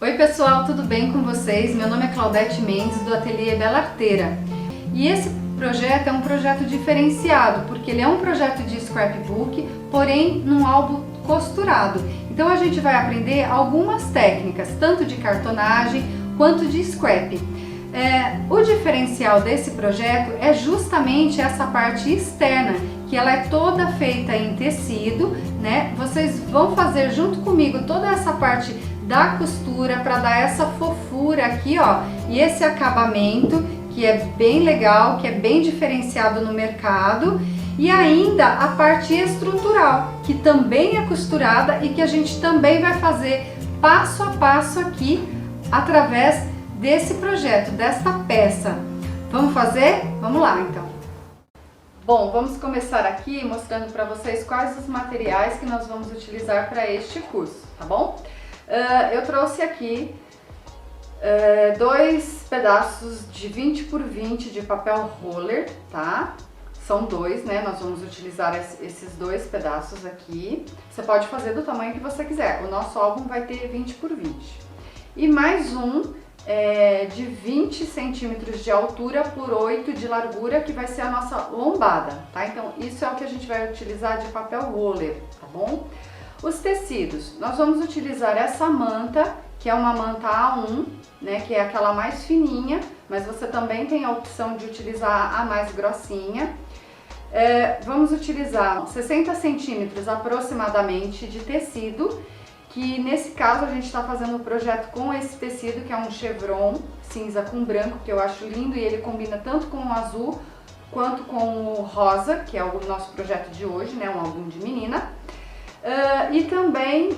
Oi pessoal, tudo bem com vocês? Meu nome é Claudete Mendes do Ateliê Bela Arteira. E esse projeto é um projeto diferenciado, porque ele é um projeto de scrapbook, porém num álbum costurado. Então a gente vai aprender algumas técnicas, tanto de cartonagem quanto de scrap. O diferencial desse projeto é justamente essa parte externa, que ela é toda feita em tecido, né? Vocês vão fazer junto comigo toda essa parte da costura para dar essa fofura aqui, ó, e esse acabamento que é bem legal, que é bem diferenciado no mercado, e ainda a parte estrutural, que também é costurada e que a gente também vai fazer passo a passo aqui através desse projeto, desta peça. Vamos fazer? Vamos lá então. Bom, vamos começar aqui mostrando para vocês quais os materiais que nós vamos utilizar para este curso, tá bom? Eu trouxe aqui dois pedaços de 20 por 20 de papel roller, tá? São dois, né? Nós vamos utilizar esses dois pedaços aqui. Você pode fazer do tamanho que você quiser. O nosso álbum vai ter 20 por 20. E mais um de 20 centímetros de altura por 8 de largura, que vai ser a nossa lombada, tá? Então, isso é o que a gente vai utilizar de papel roller, tá bom? Os tecidos, nós vamos utilizar essa manta, que é uma manta A1, né, que é aquela mais fininha, mas você também tem a opção de utilizar a mais grossinha. Vamos utilizar 60 centímetros aproximadamente de tecido, que nesse caso a gente está fazendo o projeto com esse tecido, que é um chevron cinza com branco, que eu acho lindo, e ele combina tanto com o azul quanto com o rosa, que é o nosso projeto de hoje, né, um álbum de menina. E também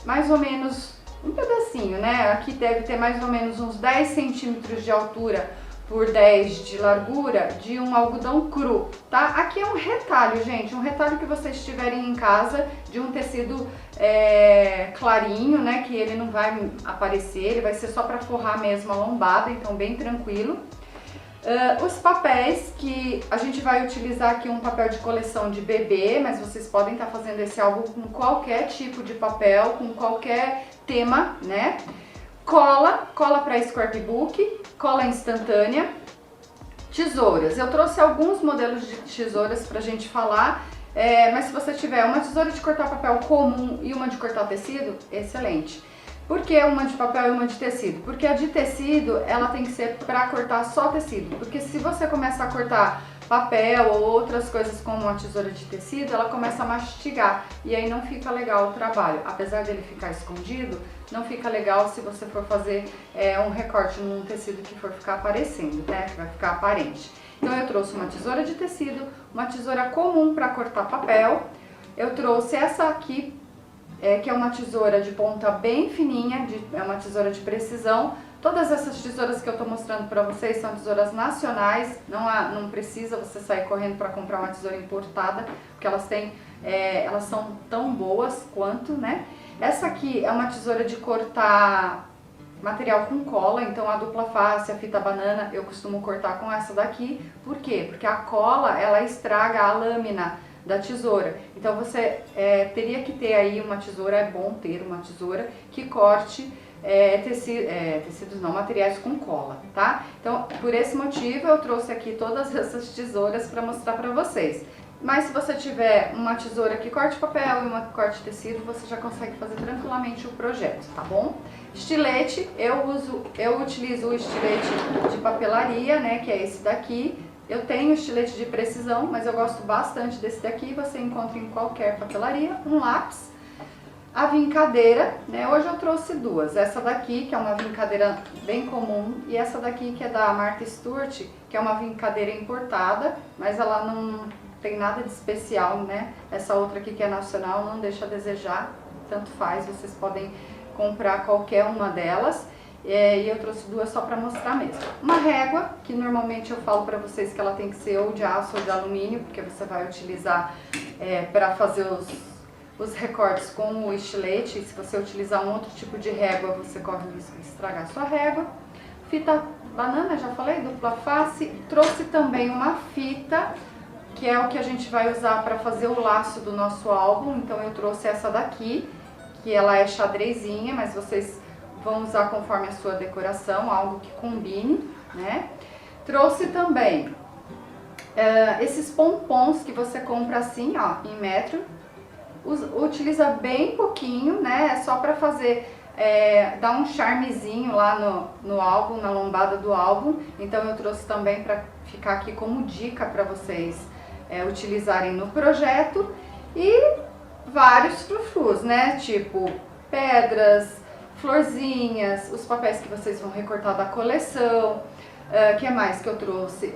mais ou menos um pedacinho, né? Aqui deve ter mais ou menos uns 10 centímetros de altura por 10 de largura de um algodão cru, tá? Aqui é um retalho, gente, um retalho que vocês tiverem em casa de um tecido clarinho, né? Que ele não vai aparecer, ele vai ser só para forrar mesmo a lombada, então bem tranquilo. Os papéis, que a gente vai utilizar aqui um papel de coleção de bebê, mas vocês podem estar fazendo esse álbum com qualquer tipo de papel, com qualquer tema, né? Cola para scrapbook, cola instantânea, tesouras. Eu trouxe alguns modelos de tesouras pra gente falar, mas se você tiver uma tesoura de cortar papel comum e uma de cortar tecido, excelente. Por que uma de papel e uma de tecido? Porque a de tecido, ela tem que ser para cortar só tecido. Porque se você começar a cortar papel ou outras coisas como uma tesoura de tecido, ela começa a mastigar. E aí não fica legal o trabalho. Apesar dele ficar escondido, não fica legal se você for fazer um recorte num tecido que for ficar aparecendo, né? Que vai ficar aparente. Então eu trouxe uma tesoura de tecido, uma tesoura comum para cortar papel. Eu trouxe essa aqui, que é uma tesoura de ponta bem fininha, é uma tesoura de precisão. Todas essas tesouras que eu tô mostrando para vocês são tesouras nacionais, não precisa você sair correndo para comprar uma tesoura importada, porque elas são tão boas quanto, né? Essa aqui é uma tesoura de cortar material com cola, então a dupla face, a fita banana, eu costumo cortar com essa daqui. Por quê? Porque a cola, ela estraga a lâmina da tesoura. Então você teria que ter aí uma tesoura, é bom ter uma tesoura que corte tecidos não, materiais com cola, tá? Então, por esse motivo eu trouxe aqui todas essas tesouras para mostrar para vocês. Mas se você tiver uma tesoura que corte papel e uma que corte tecido, você já consegue fazer tranquilamente o projeto, tá bom? Estilete, eu utilizo o estilete de papelaria, né, que é esse daqui. Eu tenho estilete de precisão, mas eu gosto bastante desse daqui, você encontra em qualquer papelaria. Um lápis, a vincadeira, né? Hoje eu trouxe duas, essa daqui, que é uma vincadeira bem comum, e essa daqui, que é da Martha Stewart, que é uma vincadeira importada, mas ela não tem nada de especial, né? Essa outra aqui, que é nacional, não deixa a desejar, tanto faz, vocês podem comprar qualquer uma delas. E eu trouxe duas só para mostrar mesmo. Uma régua, que normalmente eu falo para vocês que ela tem que ser ou de aço ou de alumínio, porque você vai utilizar para fazer os recortes com o estilete. E se você utilizar um outro tipo de régua, você corre o risco de estragar a sua régua. Fita banana, já falei, dupla face. Trouxe também uma fita, que é o que a gente vai usar para fazer o laço do nosso álbum. Então eu trouxe essa daqui, que ela é xadrezinha, mas vocês vão usar conforme a sua decoração, algo que combine, né? Trouxe também esses pompons que você compra assim, ó, em metro. Utiliza bem pouquinho, né? É só pra fazer, dar um charmezinho lá no álbum, na lombada do álbum. Então eu trouxe também pra ficar aqui como dica pra vocês utilizarem no projeto. E vários frufrus, né? Tipo pedras, florzinhas, os papéis que vocês vão recortar da coleção. Que mais que eu trouxe?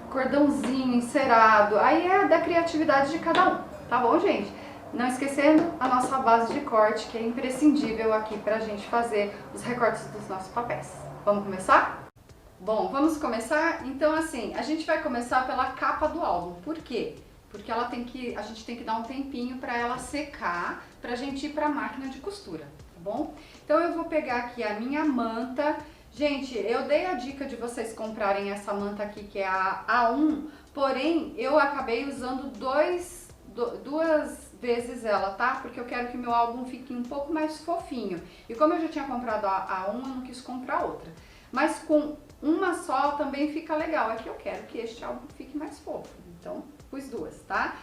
Cordãozinho encerado. Aí é da criatividade de cada um, tá bom, gente? Não esquecendo a nossa base de corte, que é imprescindível aqui pra gente fazer os recortes dos nossos papéis. Vamos começar? Bom, vamos começar? Então, assim, a gente vai começar pela capa do álbum. Por quê? Porque a gente tem que dar um tempinho para ela secar, pra gente ir pra máquina de costura, tá bom? Então eu vou pegar aqui a minha manta. Gente, eu dei a dica de vocês comprarem essa manta aqui, que é a A1, porém eu acabei usando duas vezes ela, tá? Porque eu quero que meu álbum fique um pouco mais fofinho. E como eu já tinha comprado a A1, eu não quis comprar outra. Mas com uma só também fica legal. É que eu quero que este álbum fique mais fofo. Então, pus duas, tá?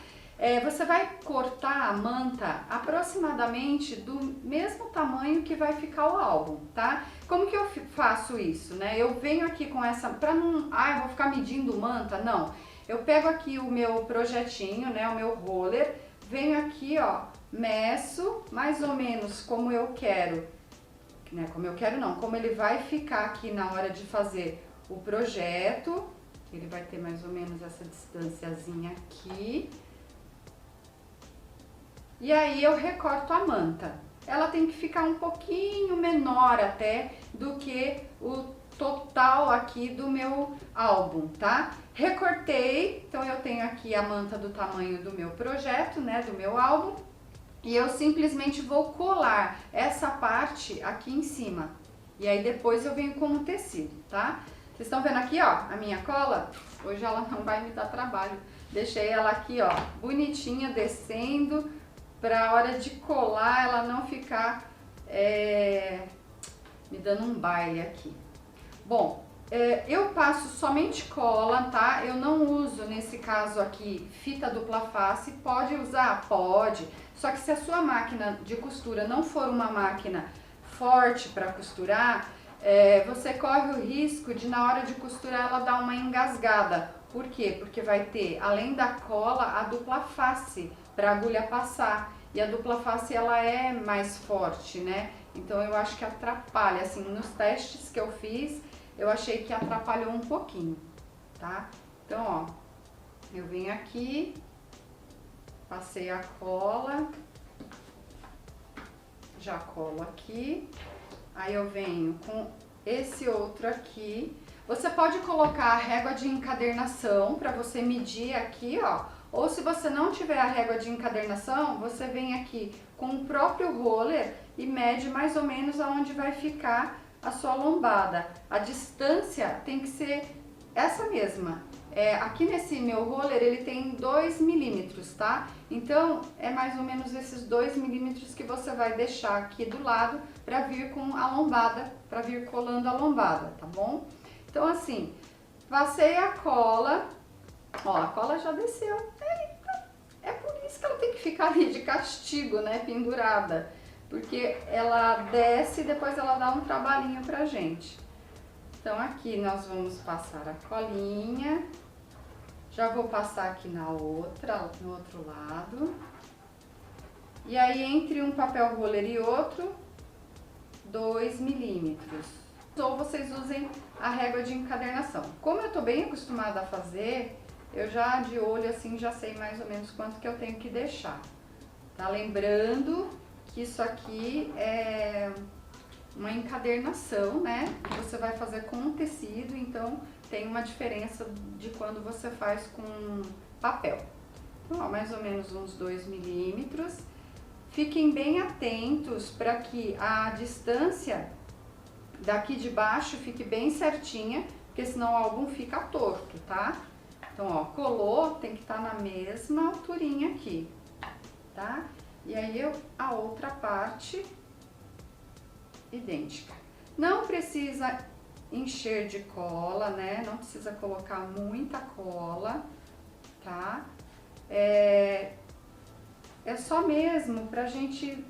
Você vai cortar a manta aproximadamente do mesmo tamanho que vai ficar o álbum, tá? Como que eu faço isso, né? Eu venho aqui com essa, pra não, eu vou ficar medindo manta, não. Eu pego aqui o meu projetinho, né, o meu roller, venho aqui, ó, meço mais ou menos como eu quero, né? Como eu quero não, como ele vai ficar aqui na hora de fazer o projeto. Ele vai ter mais ou menos essa distânciazinha aqui. E aí eu recorto a manta. Ela tem que ficar um pouquinho menor até do que o total aqui do meu álbum, tá? Recortei, então eu tenho aqui a manta do tamanho do meu projeto, né, do meu álbum. E eu simplesmente vou colar essa parte aqui em cima. E aí depois eu venho com o tecido, tá? Vocês estão vendo aqui, ó, a minha cola? Hoje ela não vai me dar trabalho. Deixei ela aqui, ó, bonitinha, descendo, pra hora de colar ela não ficar me dando um baile aqui. Bom, eu passo somente cola, tá? Eu não uso, nesse caso aqui, fita dupla face. Pode usar? Pode. Só que se a sua máquina de costura não for uma máquina forte para costurar, você corre o risco de, na hora de costurar, ela dar uma engasgada. Por quê? Porque vai ter, além da cola, a dupla face para a agulha passar. E a dupla face, ela é mais forte, né? Então eu acho que atrapalha, assim, nos testes que eu fiz, eu achei que atrapalhou um pouquinho, tá? Então, ó, eu venho aqui, passei a cola, já colo aqui, aí eu venho com esse outro aqui. Você pode colocar a régua de encadernação para você medir aqui, ó. Ou se você não tiver a régua de encadernação, você vem aqui com o próprio roller e mede mais ou menos aonde vai ficar a sua lombada. A distância tem que ser essa mesma. Aqui nesse meu roller ele tem 2 milímetros, tá? Então é mais ou menos esses 2 milímetros que você vai deixar aqui do lado para vir com a lombada, para vir colando a lombada, tá bom? Então assim, passei a cola, ó, a cola já desceu. É por isso que ela tem que ficar ali de castigo, né, pendurada. Porque ela desce e depois ela dá um trabalhinho pra gente. Então aqui nós vamos passar a colinha. Já vou passar aqui no outro lado. E aí entre um papel roller e outro, 2 milímetros. Ou vocês usem a régua de encadernação. Como eu tô bem acostumada a fazer, eu já de olho assim já sei mais ou menos quanto que eu tenho que deixar. Tá? Lembrando que isso aqui é uma encadernação, né? Que você vai fazer com um tecido, então tem uma diferença de quando você faz com papel. Então, ó, mais ou menos uns 2 milímetros. Fiquem bem atentos para que a distância daqui de baixo fique bem certinha, porque senão o álbum fica torto, tá? Então, ó, colou, tem que estar na mesma alturinha aqui, tá? E aí a outra parte idêntica. Não precisa encher de cola, né? Não precisa colocar muita cola, tá? É só mesmo pra gente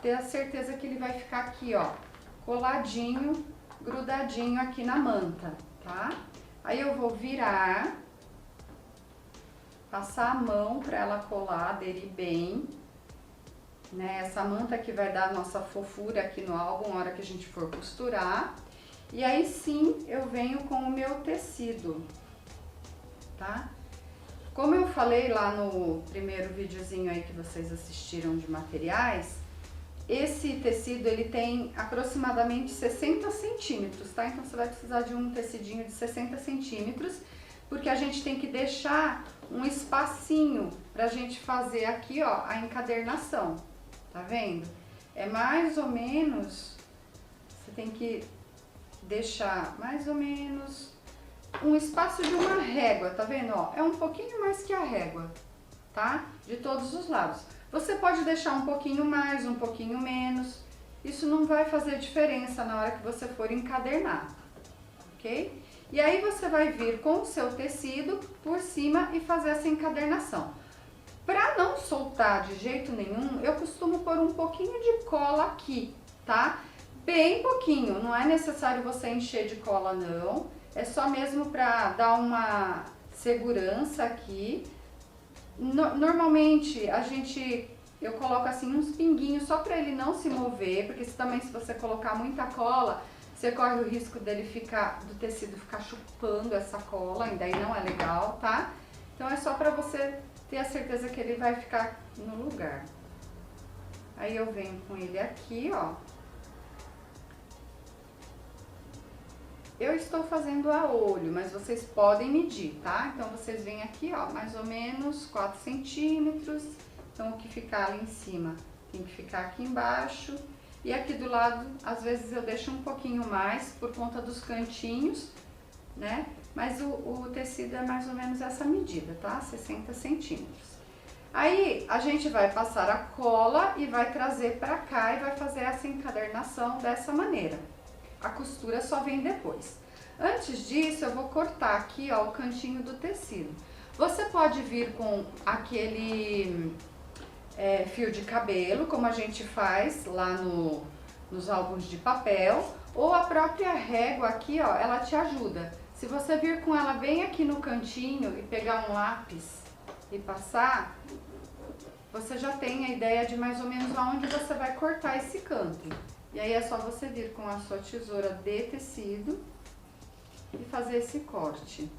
ter a certeza que ele vai ficar aqui, ó, coladinho, grudadinho aqui na manta, tá? Aí eu vou virar, passar a mão pra ela colar, aderir bem, né? Essa manta que vai dar a nossa fofura aqui no álbum na hora que a gente for costurar. E aí sim eu venho com o meu tecido, tá? Como eu falei lá no primeiro videozinho aí que vocês assistiram de materiais, esse tecido ele tem aproximadamente 60 centímetros, tá? Então você vai precisar de um tecidinho de 60 centímetros, porque a gente tem que deixar um espacinho pra gente fazer aqui, ó, a encadernação, tá vendo? É mais ou menos, você tem que deixar mais ou menos um espaço de uma régua, tá vendo? Ó, é um pouquinho mais que a régua, tá? De todos os lados. Você pode deixar um pouquinho mais, um pouquinho menos. Isso não vai fazer diferença na hora que você for encadernar, ok? E aí você vai vir com o seu tecido por cima e fazer essa encadernação. Pra não soltar de jeito nenhum, eu costumo pôr um pouquinho de cola aqui, tá? Bem pouquinho, não é necessário você encher de cola não. É só mesmo pra dar uma segurança aqui. Normalmente eu coloco assim uns pinguinhos só pra ele não se mover, porque também se você colocar muita cola, você corre o risco dele do tecido ficar chupando essa cola, e daí não é legal, tá? Então é só pra você ter a certeza que ele vai ficar no lugar. Aí eu venho com ele aqui, ó. Eu estou fazendo a olho, mas vocês podem medir, tá? Então, vocês vêm aqui, ó, mais ou menos 4 centímetros. Então, o que ficar ali em cima tem que ficar aqui embaixo. E aqui do lado, às vezes eu deixo um pouquinho mais por conta dos cantinhos, né? Mas o tecido é mais ou menos essa medida, tá? 60 centímetros. Aí, a gente vai passar a cola e vai trazer pra cá e vai fazer essa encadernação dessa maneira. A costura só vem depois. Antes disso, eu vou cortar aqui, ó, o cantinho do tecido. Você pode vir com aquele fio de cabelo, como a gente faz lá nos álbuns de papel, ou a própria régua aqui, ó, ela te ajuda. Se você vir com ela bem aqui no cantinho e pegar um lápis e passar, você já tem a ideia de mais ou menos aonde você vai cortar esse canto. E aí é só você vir com a sua tesoura de tecido e fazer esse corte,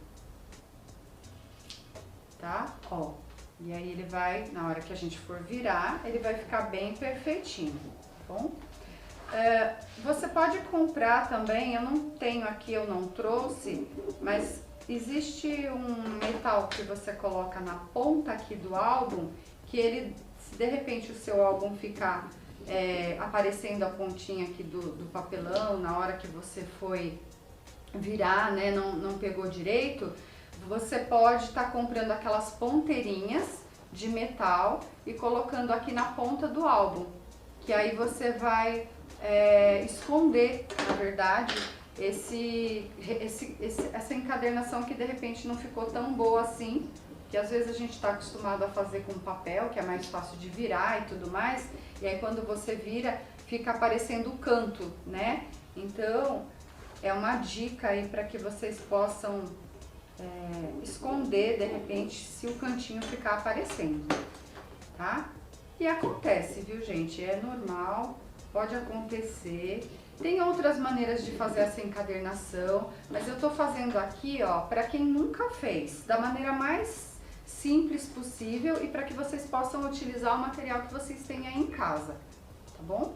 tá? Ó, e aí ele vai, na hora que a gente for virar, ele vai ficar bem perfeitinho, tá bom? Você pode comprar também, eu não tenho aqui, eu não trouxe, mas existe um metal que você coloca na ponta aqui do álbum, que ele, se de repente o seu álbum ficar aparecendo a pontinha aqui do papelão, na hora que você foi virar, né, não pegou direito, você pode estar comprando aquelas ponteirinhas de metal e colocando aqui na ponta do álbum, que aí você vai esconder, na verdade, essa encadernação que de repente não ficou tão boa assim, que às vezes a gente está acostumado a fazer com papel, que é mais fácil de virar e tudo mais, e aí quando você vira, fica aparecendo o canto, né? Então, é uma dica aí para que vocês possam esconder, de repente, se o cantinho ficar aparecendo, tá? E acontece, viu, gente? É normal, pode acontecer. Tem outras maneiras de fazer essa encadernação, mas eu tô fazendo aqui, ó, para quem nunca fez, da maneira mais simples possível e para que vocês possam utilizar o material que vocês têm aí em casa, tá bom?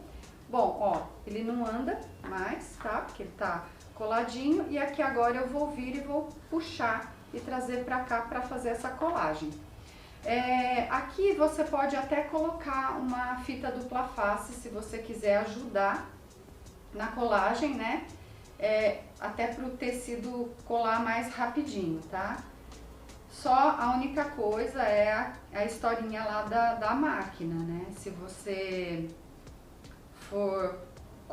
Bom, ó, ele não anda mais, tá? Porque ele tá coladinho e aqui agora eu vou vir e vou puxar e trazer pra cá pra fazer essa colagem. Aqui você pode até colocar uma fita dupla face se você quiser ajudar na colagem, né? Até pro tecido colar mais rapidinho, tá? Só a única coisa é a historinha lá da máquina, né? Se você for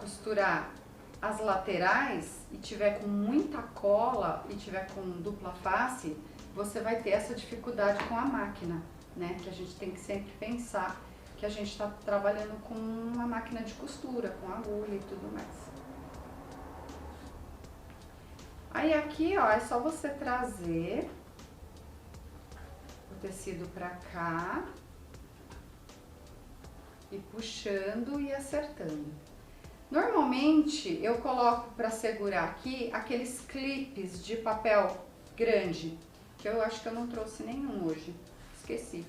costurar as laterais e tiver com muita cola e tiver com dupla face, você vai ter essa dificuldade com a máquina, né? Que a gente tem que sempre pensar que a gente está trabalhando com uma máquina de costura, com agulha e tudo mais. Aí aqui, ó, é só você trazer o tecido pra cá e puxando e acertando. Normalmente eu coloco para segurar aqui aqueles clipes de papel grande, que eu acho que eu não trouxe nenhum hoje, esqueci.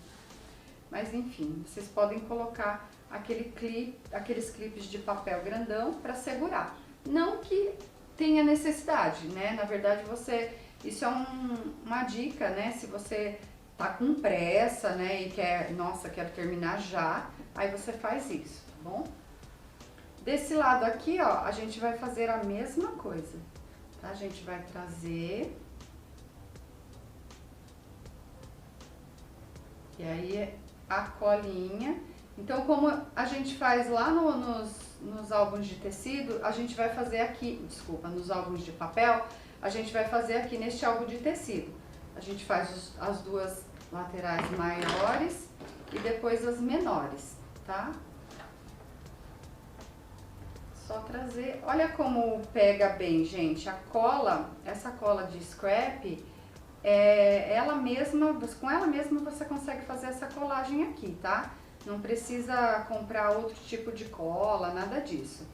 Mas enfim, vocês podem colocar aqueles clipes de papel grandão para segurar. Não que tenha necessidade, né? Na verdade isso é uma dica, né? Se você tá com pressa, né, e quer, nossa, quero terminar já, aí você faz isso, tá bom? Desse lado aqui, ó, a gente vai fazer a mesma coisa, tá? A gente vai trazer. E aí a colinha. Então, como a gente faz lá nos álbuns de tecido, a gente vai fazer aqui, desculpa, nos álbuns de papel, a gente vai fazer aqui neste álbum de tecido. A gente faz as duas laterais maiores e depois as menores, tá? Só trazer, olha como pega bem, gente, a cola, essa cola de scrap, ela mesma, com ela mesma você consegue fazer essa colagem aqui, tá? Não precisa comprar outro tipo de cola, nada disso.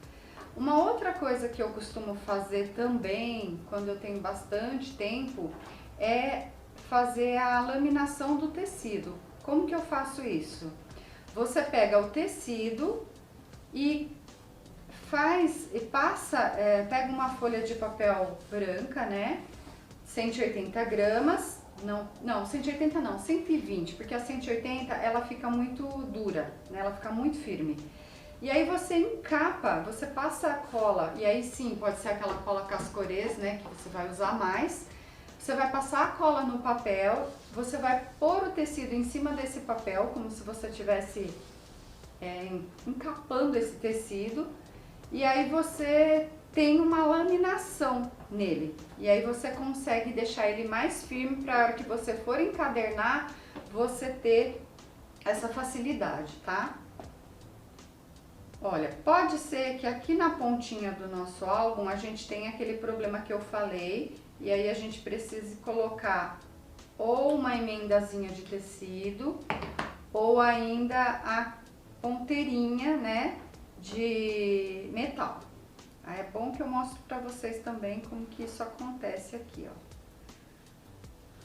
Uma outra coisa que eu costumo fazer também, quando eu tenho bastante tempo, é fazer a laminação do tecido. Como que eu faço isso? Você pega o tecido e pega uma folha de papel branca, né? 180 gramas, não, 180 não, 120, porque a 180 ela fica muito dura, né? Ela fica muito firme. E aí você encapa, você passa a cola, e aí sim, pode ser aquela cola cascorês, né, que você vai usar mais. Você vai passar a cola no papel, você vai pôr o tecido em cima desse papel, como se você estivesse encapando esse tecido, e aí você tem uma laminação nele. E aí você consegue deixar ele mais firme para a hora que você for encadernar, você ter essa facilidade, tá? Olha, pode ser que aqui na pontinha do nosso álbum a gente tenha aquele problema que eu falei, e aí a gente precise colocar ou uma emendazinha de tecido, ou ainda a ponteirinha, né, de metal. Aí é bom que eu mostro pra vocês também como que isso acontece aqui, ó.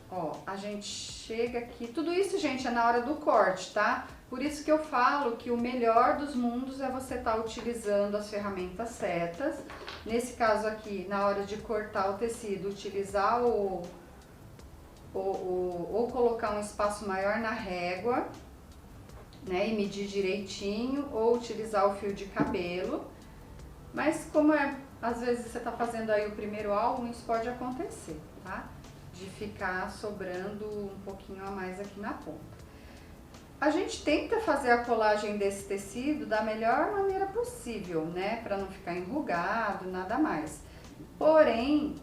Ó, a gente chega aqui, tudo isso, gente, é na hora do corte, tá? Por isso que eu falo que o melhor dos mundos é você estar utilizando as ferramentas certas. Nesse caso aqui, na hora de cortar o tecido, utilizar ou colocar um espaço maior na régua, né, e medir direitinho, ou utilizar o fio de cabelo. Mas como às vezes você tá fazendo aí o primeiro álbum, isso pode acontecer, tá? De ficar sobrando um pouquinho a mais aqui na ponta. A gente tenta fazer a colagem desse tecido da melhor maneira possível, né? Pra não ficar enrugado, nada mais. Porém,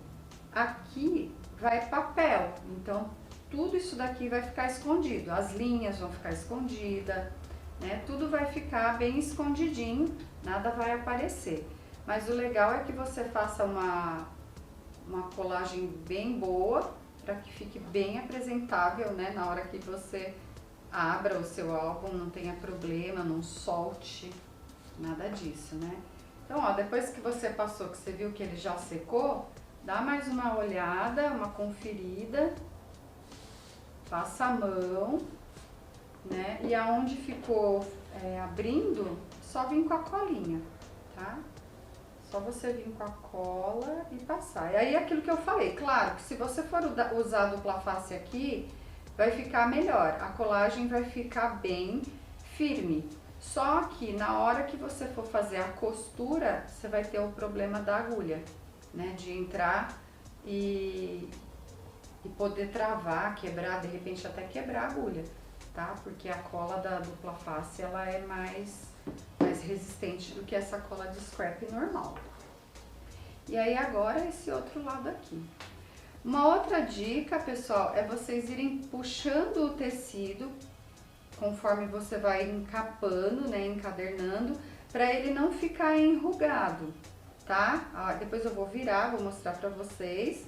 aqui vai papel, então tudo isso daqui vai ficar escondido. As linhas vão ficar escondidas, né? Tudo vai ficar bem escondidinho, nada vai aparecer. Mas o legal é que você faça uma colagem bem boa, para que fique bem apresentável, né? Na hora que você abra o seu álbum, não tenha problema, não solte, nada disso, né? Então, ó, depois que você passou, que você viu que ele já secou, dá mais uma olhada, uma conferida, passa a mão, né? E aonde ficou abrindo, só vim com a colinha, tá? Só você vir com a cola e passar. E aí aquilo que eu falei, claro que se você for usar dupla face aqui, vai ficar melhor. A colagem vai ficar bem firme. Só que na hora que você for fazer a costura, você vai ter o problema da agulha, né? De entrar e poder travar, quebrar, de repente até quebrar a agulha, tá? Porque a cola da dupla face, ela é mais mais resistente do que essa cola de scrap normal. E aí agora esse outro lado aqui. Uma outra dica, pessoal, é vocês irem puxando o tecido conforme você vai encapando, né, encadernando, para ele não ficar enrugado, tá? Ó, depois eu vou virar, vou mostrar pra vocês,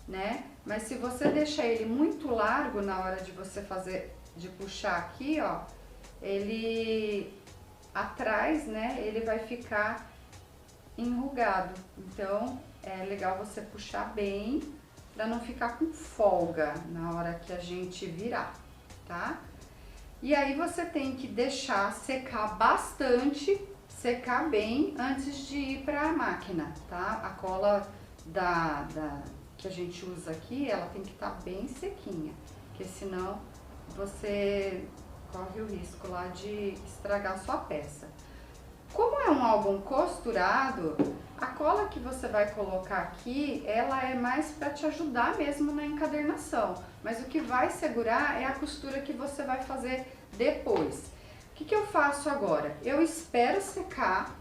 né? Mas se você deixar ele muito largo na hora de você fazer, de puxar aqui, ó, ele atrás, né, ele vai ficar enrugado. Então, é legal você puxar bem, para não ficar com folga na hora que a gente virar, tá? E aí você tem que deixar secar bastante, secar bem antes de ir para a máquina, tá? A cola que a gente usa aqui, ela tem que estar bem sequinha, porque senão você corre o risco lá de estragar a sua peça. Como é um álbum costurado, a cola que você vai colocar aqui, ela é mais para te ajudar mesmo na encadernação, mas o que vai segurar é a costura que você vai fazer depois. O que eu faço agora? Eu espero secar,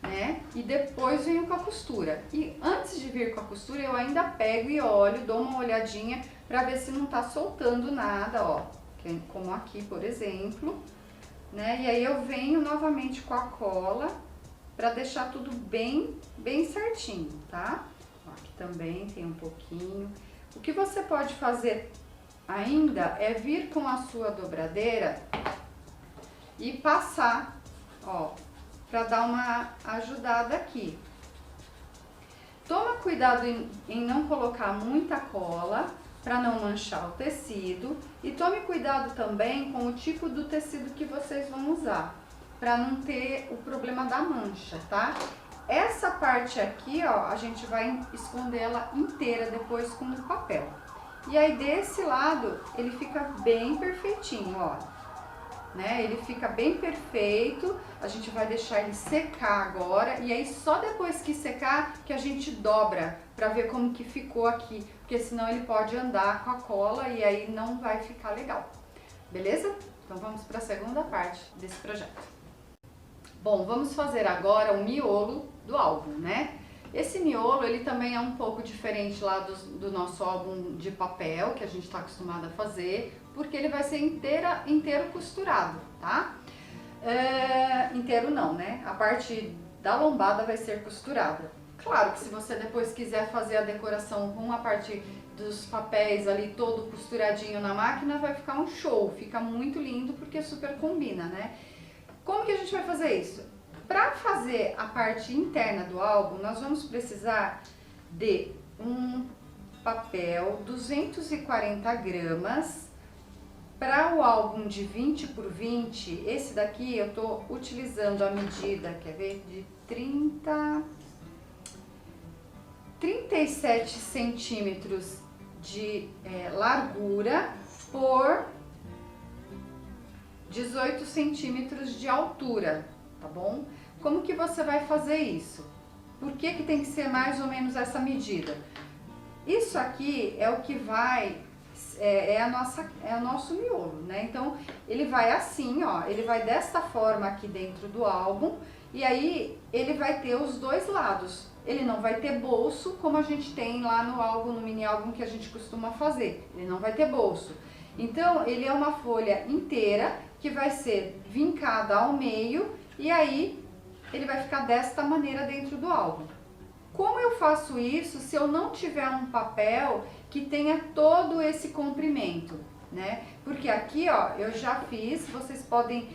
né, e depois venho com a costura. E antes de vir com a costura, eu ainda pego e olho, dou uma olhadinha para ver se não tá soltando nada, ó, como aqui, por exemplo. Né? E aí eu venho novamente com a cola para deixar tudo bem certinho, tá? Aqui também tem um pouquinho. O que você pode fazer ainda é vir com a sua dobradeira e passar, ó, para dar uma ajudada aqui. Toma cuidado em não colocar muita cola, para não manchar o tecido, e tome cuidado também com o tipo do tecido que vocês vão usar, para não ter o problema da mancha, tá? Essa parte aqui, ó, a gente vai esconder ela inteira depois com o papel. E aí desse lado, ele fica bem perfeitinho, ó, né? Ele fica bem perfeito, a gente vai deixar ele secar agora, e aí só depois que secar que a gente dobra para ver como que ficou aqui, porque senão ele pode andar com a cola e aí não vai ficar legal, beleza? Então vamos para a segunda parte desse projeto. Bom, vamos fazer agora o miolo do álbum, né? Esse miolo, ele também é um pouco diferente lá do nosso álbum de papel, que a gente está acostumado a fazer, porque ele vai ser inteiro costurado, tá? Inteiro não, né? A parte da lombada vai ser costurada. Claro que se você depois quiser fazer a decoração com a parte dos papéis ali todo costuradinho na máquina, vai ficar um show, fica muito lindo porque super combina, né? Como que a gente vai fazer isso? Para fazer a parte interna do álbum, nós vamos precisar de um papel 240 gramas. Para o álbum de 20 por 20, esse daqui eu tô utilizando a medida, quer ver, de 37 centímetros de largura por 18 centímetros de altura, tá bom? Como que você vai fazer isso? Por que que tem que ser mais ou menos essa medida? Isso aqui é o que vai, é o nosso miolo, né? Então, ele vai assim, ó, ele vai desta forma aqui dentro do álbum, e aí ele vai ter os dois lados. Ele não vai ter bolso, como a gente tem lá no álbum, no mini álbum que a gente costuma fazer. Ele não vai ter bolso. Então, ele é uma folha inteira que vai ser vincada ao meio, e aí ele vai ficar desta maneira dentro do álbum. Como eu faço isso se eu não tiver um papel que tenha todo esse comprimento, né? Porque aqui, ó, eu já fiz, vocês podem,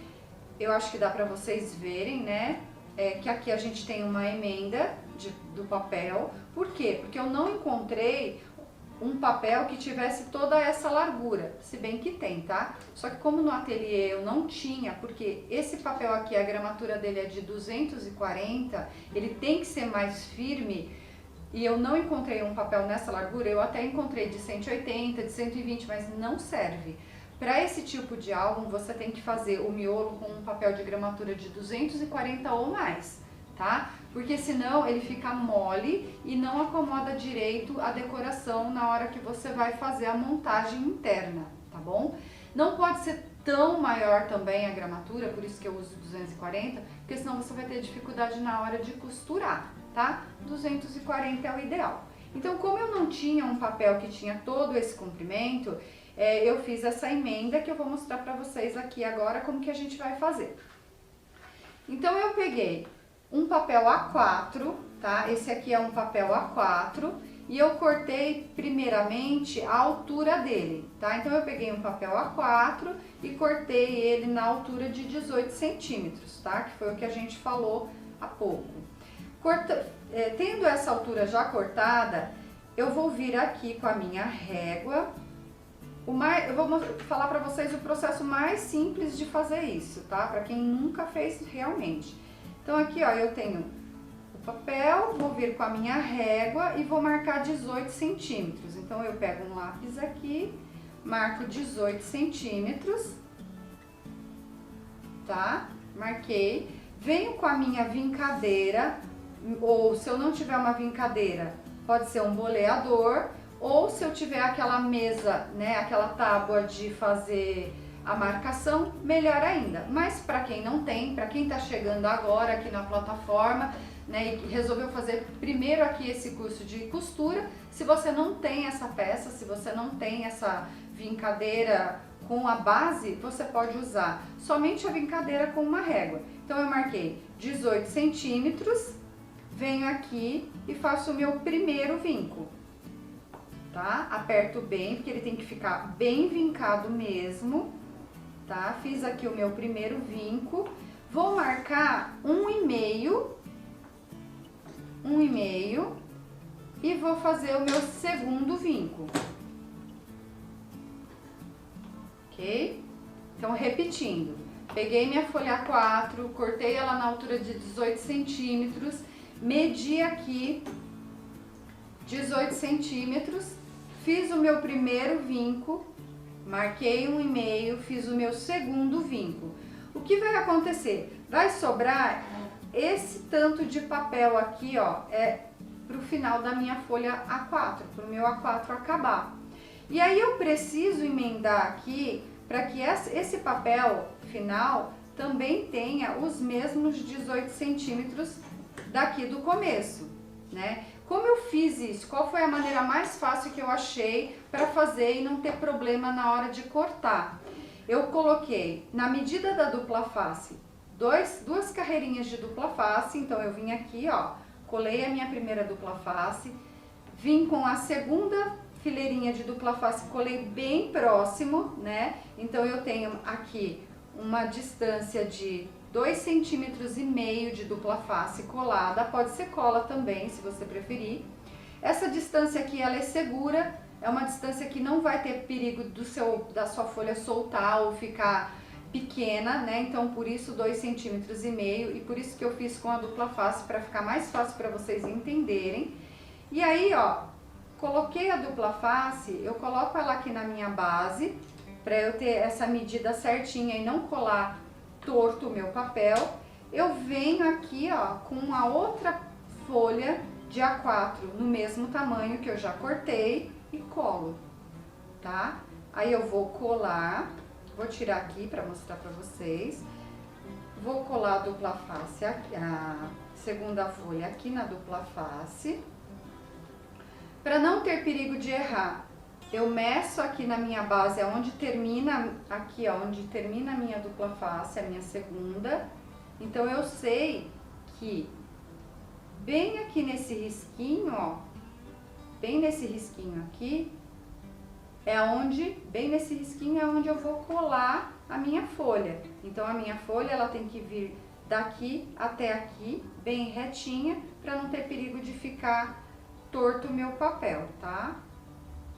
eu acho que dá pra vocês verem, né? Que aqui a gente tem uma emenda do papel. Por quê? Porque eu não encontrei um papel que tivesse toda essa largura, se bem que tem, tá? Só que como no ateliê eu não tinha, porque esse papel aqui, a gramatura dele é de 240, ele tem que ser mais firme, e eu não encontrei um papel nessa largura. Eu até encontrei de 180, de 120, mas não serve. Para esse tipo de álbum, você tem que fazer o miolo com um papel de gramatura de 240 ou mais, tá? Porque senão ele fica mole e não acomoda direito a decoração na hora que você vai fazer a montagem interna, tá bom? Não pode ser tão maior também a gramatura, por isso que eu uso 240, porque senão você vai ter dificuldade na hora de costurar, tá? 240 é o ideal. Então, como eu não tinha um papel que tinha todo esse comprimento, eu fiz essa emenda que eu vou mostrar pra vocês aqui agora como que a gente vai fazer. Então, eu peguei um papel A4, tá? Esse aqui é um papel A4 e eu cortei primeiramente a altura dele, tá? Então, eu peguei um papel A4 e cortei ele na altura de 18 centímetros, tá? Que foi o que a gente falou há pouco. Tendo essa altura já cortada, eu vou vir aqui com a minha régua. Eu vou falar para vocês o processo mais simples de fazer isso, tá? Para quem nunca fez realmente. Então aqui, ó, eu tenho o papel, vou vir com a minha régua e vou marcar 18 centímetros. Então eu pego um lápis aqui, marco 18 centímetros, tá? Marquei. Venho com a minha vincadeira, ou se eu não tiver uma vincadeira, pode ser um boleador, ou se eu tiver aquela mesa, né, aquela tábua de fazer a marcação, melhor ainda. Mas para quem não tem, para quem tá chegando agora aqui na plataforma, né, e resolveu fazer primeiro aqui esse curso de costura, se você não tem essa peça, se você não tem essa vincadeira com a base, você pode usar somente a vincadeira com uma régua. Então eu marquei 18 centímetros, venho aqui e faço o meu primeiro vinco, tá? Aperto bem, porque ele tem que ficar bem vincado mesmo, tá? Fiz aqui o meu primeiro vinco, vou marcar 1,5 e vou fazer o meu segundo vinco, ok? Então, repetindo, peguei minha folha A4, cortei ela na altura de 18 centímetros, medi aqui 18 centímetros, fiz o meu primeiro vinco, marquei 1,5, fiz o meu segundo vinco. O que vai acontecer? Vai sobrar esse tanto de papel aqui, ó, pro final da minha folha A4, pro meu A4 acabar. E aí eu preciso emendar aqui para que esse papel final também tenha os mesmos 18 centímetros daqui do começo, né? Como eu fiz isso? Qual foi a maneira mais fácil que eu achei para fazer e não ter problema na hora de cortar? Eu coloquei na medida da dupla face duas carreirinhas de dupla face, então eu vim aqui, ó, colei a minha primeira dupla face, vim com a segunda fileirinha de dupla face, colei bem próximo, né? Então eu tenho aqui uma distância de 2,5 centímetros de dupla face colada, pode ser cola também, se você preferir. Essa distância aqui, ela é segura, é uma distância que não vai ter perigo da sua folha soltar ou ficar pequena, né? Então, por isso 2,5 centímetros e por isso que eu fiz com a dupla face, para ficar mais fácil para vocês entenderem. E aí, ó, coloquei a dupla face, eu coloco ela aqui na minha base, para eu ter essa medida certinha e não colar torto o meu papel. Eu venho aqui, ó, com a outra folha de A4 no mesmo tamanho que eu já cortei e colo, tá? Aí eu vou colar, vou tirar aqui para mostrar para vocês. Vou colar a dupla face, a segunda folha aqui na dupla face. Para não ter perigo de errar, eu meço aqui na minha base, onde termina, aqui ó, onde termina a minha dupla face, a minha segunda. Então eu sei que bem aqui nesse risquinho, ó, bem nesse risquinho aqui, bem nesse risquinho é onde eu vou colar a minha folha. Então a minha folha, ela tem que vir daqui até aqui, bem retinha, para não ter perigo de ficar torto o meu papel, tá?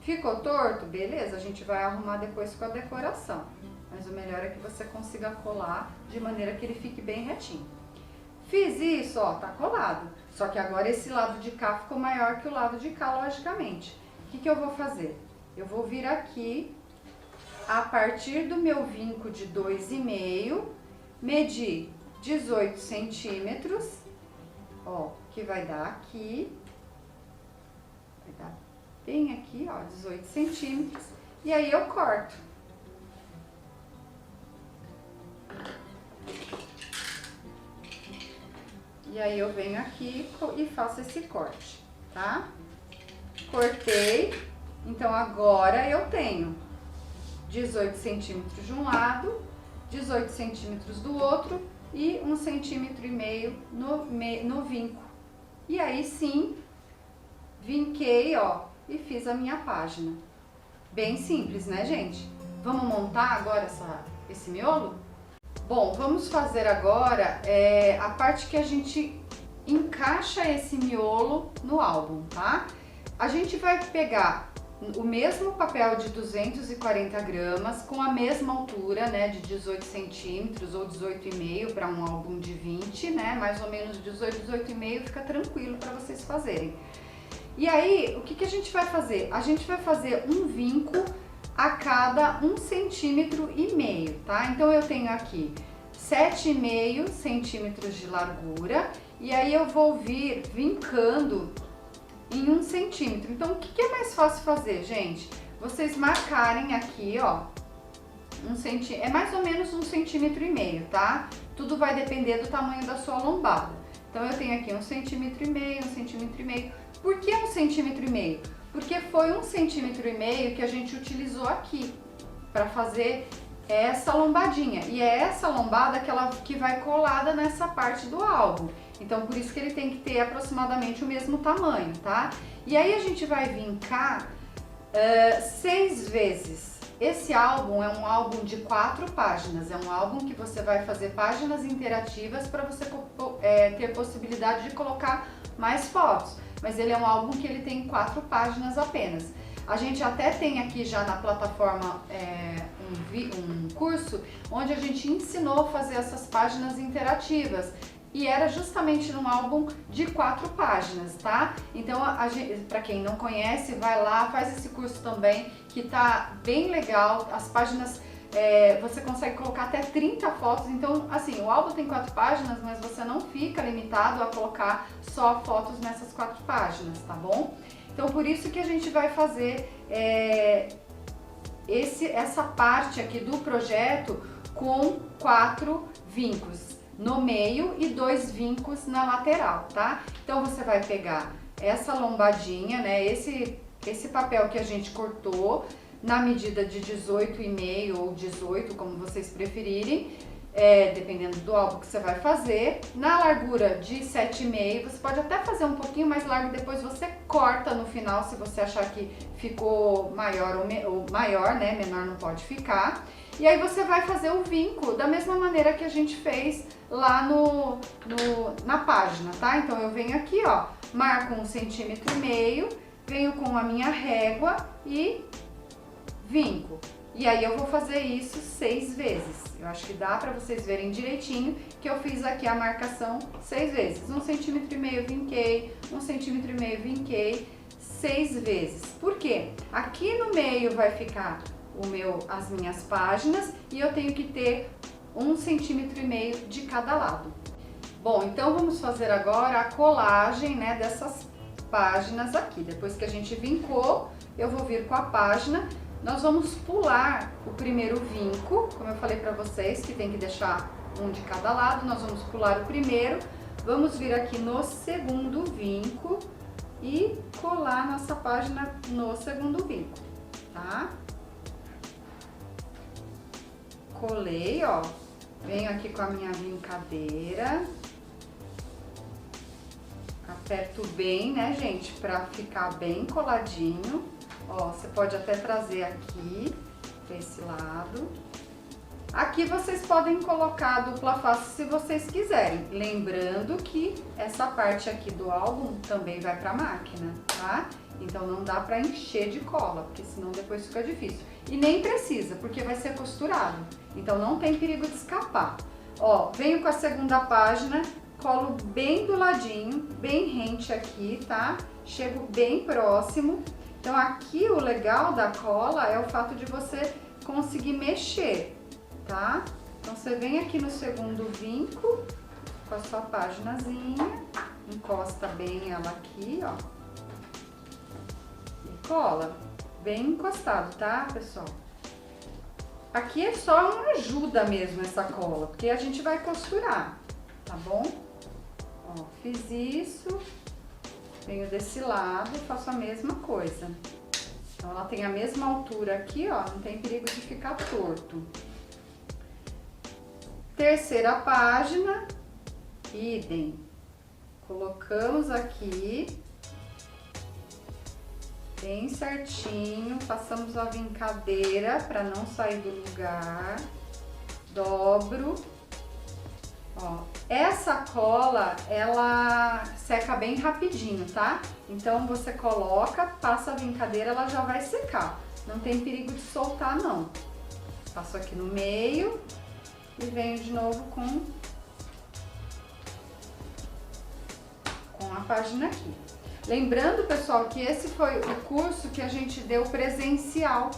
Ficou torto? Beleza, a gente vai arrumar depois com a decoração. Mas o melhor é que você consiga colar de maneira que ele fique bem retinho. Fiz isso, ó, tá colado. Só que agora esse lado de cá ficou maior que o lado de cá, logicamente. O que eu vou fazer? Eu vou vir aqui, a partir do meu vinco de 2,5, medir 18 centímetros, ó, que vai dar aqui, vai dar bem aqui, ó, 18 centímetros, e aí eu corto. E aí eu venho aqui e faço esse corte, tá? Cortei, então agora eu tenho 18 centímetros de um lado, 18 centímetros do outro e 1,5 centímetro no vinco. E aí sim, vinquei, ó, e fiz a minha página. Bem simples, né, gente? Vamos montar agora esse miolo? Bom, vamos fazer agora a parte que a gente encaixa esse miolo no álbum, tá? A gente vai pegar o mesmo papel de 240 gramas com a mesma altura, né, de 18 centímetros ou 18,5 para um álbum de 20, né, mais ou menos 18, 18,5 fica tranquilo para vocês fazerem. E aí, o que a gente vai fazer? A gente vai fazer um vinco a cada 1,5 centímetro, tá? Então eu tenho aqui 7,5 centímetros de largura e aí eu vou vir vincando em 1 centímetro. Então o que é mais fácil fazer, gente? Vocês marcarem aqui, ó, é mais ou menos 1,5 centímetro, tá? Tudo vai depender do tamanho da sua lombada. Então eu tenho aqui 1,5 centímetro, 1,5 centímetro. Por que 1,5 centímetro? Porque foi 1,5 centímetro que a gente utilizou aqui para fazer essa lombadinha. E é essa lombada que vai colada nessa parte do álbum. Então por isso que ele tem que ter aproximadamente o mesmo tamanho, tá? E aí a gente vai vincar 6 vezes. Esse álbum é um álbum de 4 páginas, é um álbum que você vai fazer páginas interativas para você ter possibilidade de colocar mais fotos. Mas ele é um álbum que ele tem 4 páginas apenas. A gente até tem aqui já na plataforma um curso onde a gente ensinou a fazer essas páginas interativas. E era justamente num álbum de 4 páginas, tá? Então, para quem não conhece, vai lá, faz esse curso também, que tá bem legal. As páginas, você consegue colocar até 30 fotos. Então, assim, o álbum tem 4 páginas, mas você não fica limitado a colocar só fotos nessas 4 páginas, tá bom? Então, por isso que a gente vai fazer essa parte aqui do projeto com 4 vincos no meio e 2 vincos na lateral, tá? Então você vai pegar essa lombadinha, né? Esse papel que a gente cortou na medida de 18,5 ou 18, como vocês preferirem, dependendo do álbum que você vai fazer. Na largura de 7,5, você pode até fazer um pouquinho mais largo, depois você corta no final se você achar que ficou maior ou maior, né? Menor não pode ficar. E aí você vai fazer o vinco da mesma maneira que a gente fez lá na página, tá? Então eu venho aqui, ó, marco 1,5 centímetro, venho com a minha régua e vinco. E aí eu vou fazer isso 6 vezes. Eu acho que dá pra vocês verem direitinho que eu fiz aqui a marcação 6 vezes. 1,5 centímetro, vinquei, 1,5 centímetro, vinquei, 6 vezes. Por quê? Aqui no meio vai ficar as minhas páginas e eu tenho que ter 1,5 centímetro de cada lado. Bom, então vamos fazer agora a colagem, né, dessas páginas aqui. Depois que a gente vincou, eu vou vir com a página. Nós vamos pular o primeiro vinco, como eu falei para vocês, que tem que deixar um de cada lado. Nós vamos pular o primeiro, vamos vir aqui no segundo vinco e colar nossa página no segundo vinco, tá? Colei, ó, venho aqui com a minha vincadeira, aperto bem, né, gente, pra ficar bem coladinho. Ó, você pode até trazer aqui, pra esse lado. Aqui vocês podem colocar dupla face se vocês quiserem, lembrando que essa parte aqui do álbum também vai pra máquina, tá? Então não dá pra encher de cola, porque senão depois fica difícil. E nem precisa, porque vai ser costurado, então não tem perigo de escapar. Ó, venho com a segunda página, colo bem do ladinho, bem rente aqui, tá? Chego bem próximo. Então aqui o legal da cola é o fato de você conseguir mexer, tá? Então você vem aqui no segundo vinco com a sua paginazinha, encosta bem ela aqui, ó. E cola, bem encostado, tá, pessoal? Aqui é só uma ajuda mesmo essa cola, porque a gente vai costurar, tá bom? Ó, fiz isso, venho desse lado, faço a mesma coisa. Então, ela tem a mesma altura aqui, ó, não tem perigo de ficar torto. Terceira página, idem. Colocamos aqui, bem certinho, passamos a vincadeira para não sair do lugar. Dobro. Ó, essa cola, ela seca bem rapidinho, tá? Então, você coloca, passa a vincadeira, ela já vai secar. Não tem perigo de soltar, não. Passo aqui no meio e venho de novo com a página aqui. Lembrando, pessoal, que esse foi o curso que a gente deu presencial.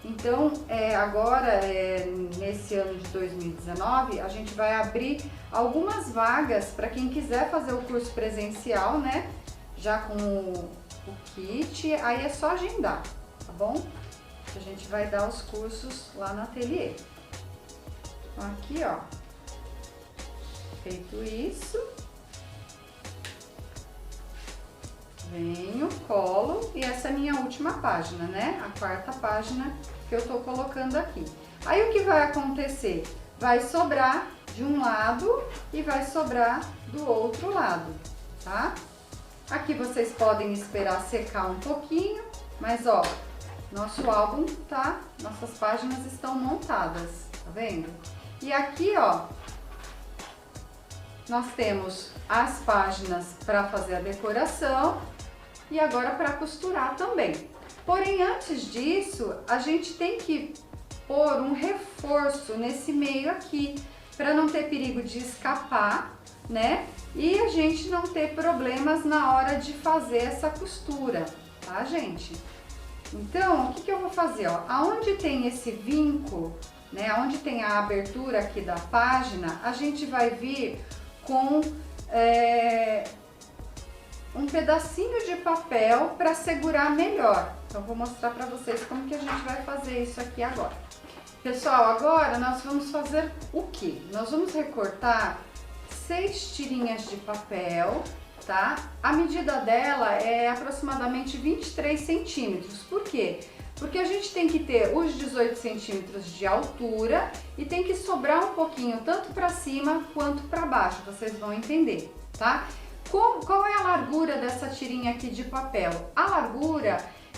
Então, agora, nesse ano de 2019, a gente vai abrir algumas vagas para quem quiser fazer o curso presencial, né? Já com o kit, aí é só agendar, tá bom? A gente vai dar os cursos lá no ateliê. Então, aqui, ó, feito isso, venho, colo e essa é a minha última página, né? A quarta página que eu tô colocando aqui. Aí o que vai acontecer? Vai sobrar de um lado e vai sobrar do outro lado, tá? Aqui vocês podem esperar secar um pouquinho, mas ó, nosso álbum tá, nossas páginas estão montadas, tá vendo? E aqui, ó, nós temos as páginas para fazer a decoração e agora para costurar também. Porém, antes disso, a gente tem que pôr um reforço nesse meio aqui, para não ter perigo de escapar, né? E a gente não ter problemas na hora de fazer essa costura, tá, gente? Então, o que eu vou fazer, ó? Aonde tem esse vinco, né? Aonde tem a abertura aqui da página, a gente vai vir com um pedacinho de papel para segurar melhor. Então, vou mostrar para vocês como que a gente vai fazer isso aqui agora. Pessoal, agora nós vamos fazer o quê? Nós vamos recortar 6 tirinhas de papel, tá? A medida dela é aproximadamente 23 centímetros. Por quê? Porque a gente tem que ter os 18 centímetros de altura e tem que sobrar um pouquinho tanto para cima quanto para baixo, vocês vão entender, tá? Qual é a largura dessa tirinha aqui de papel? A largura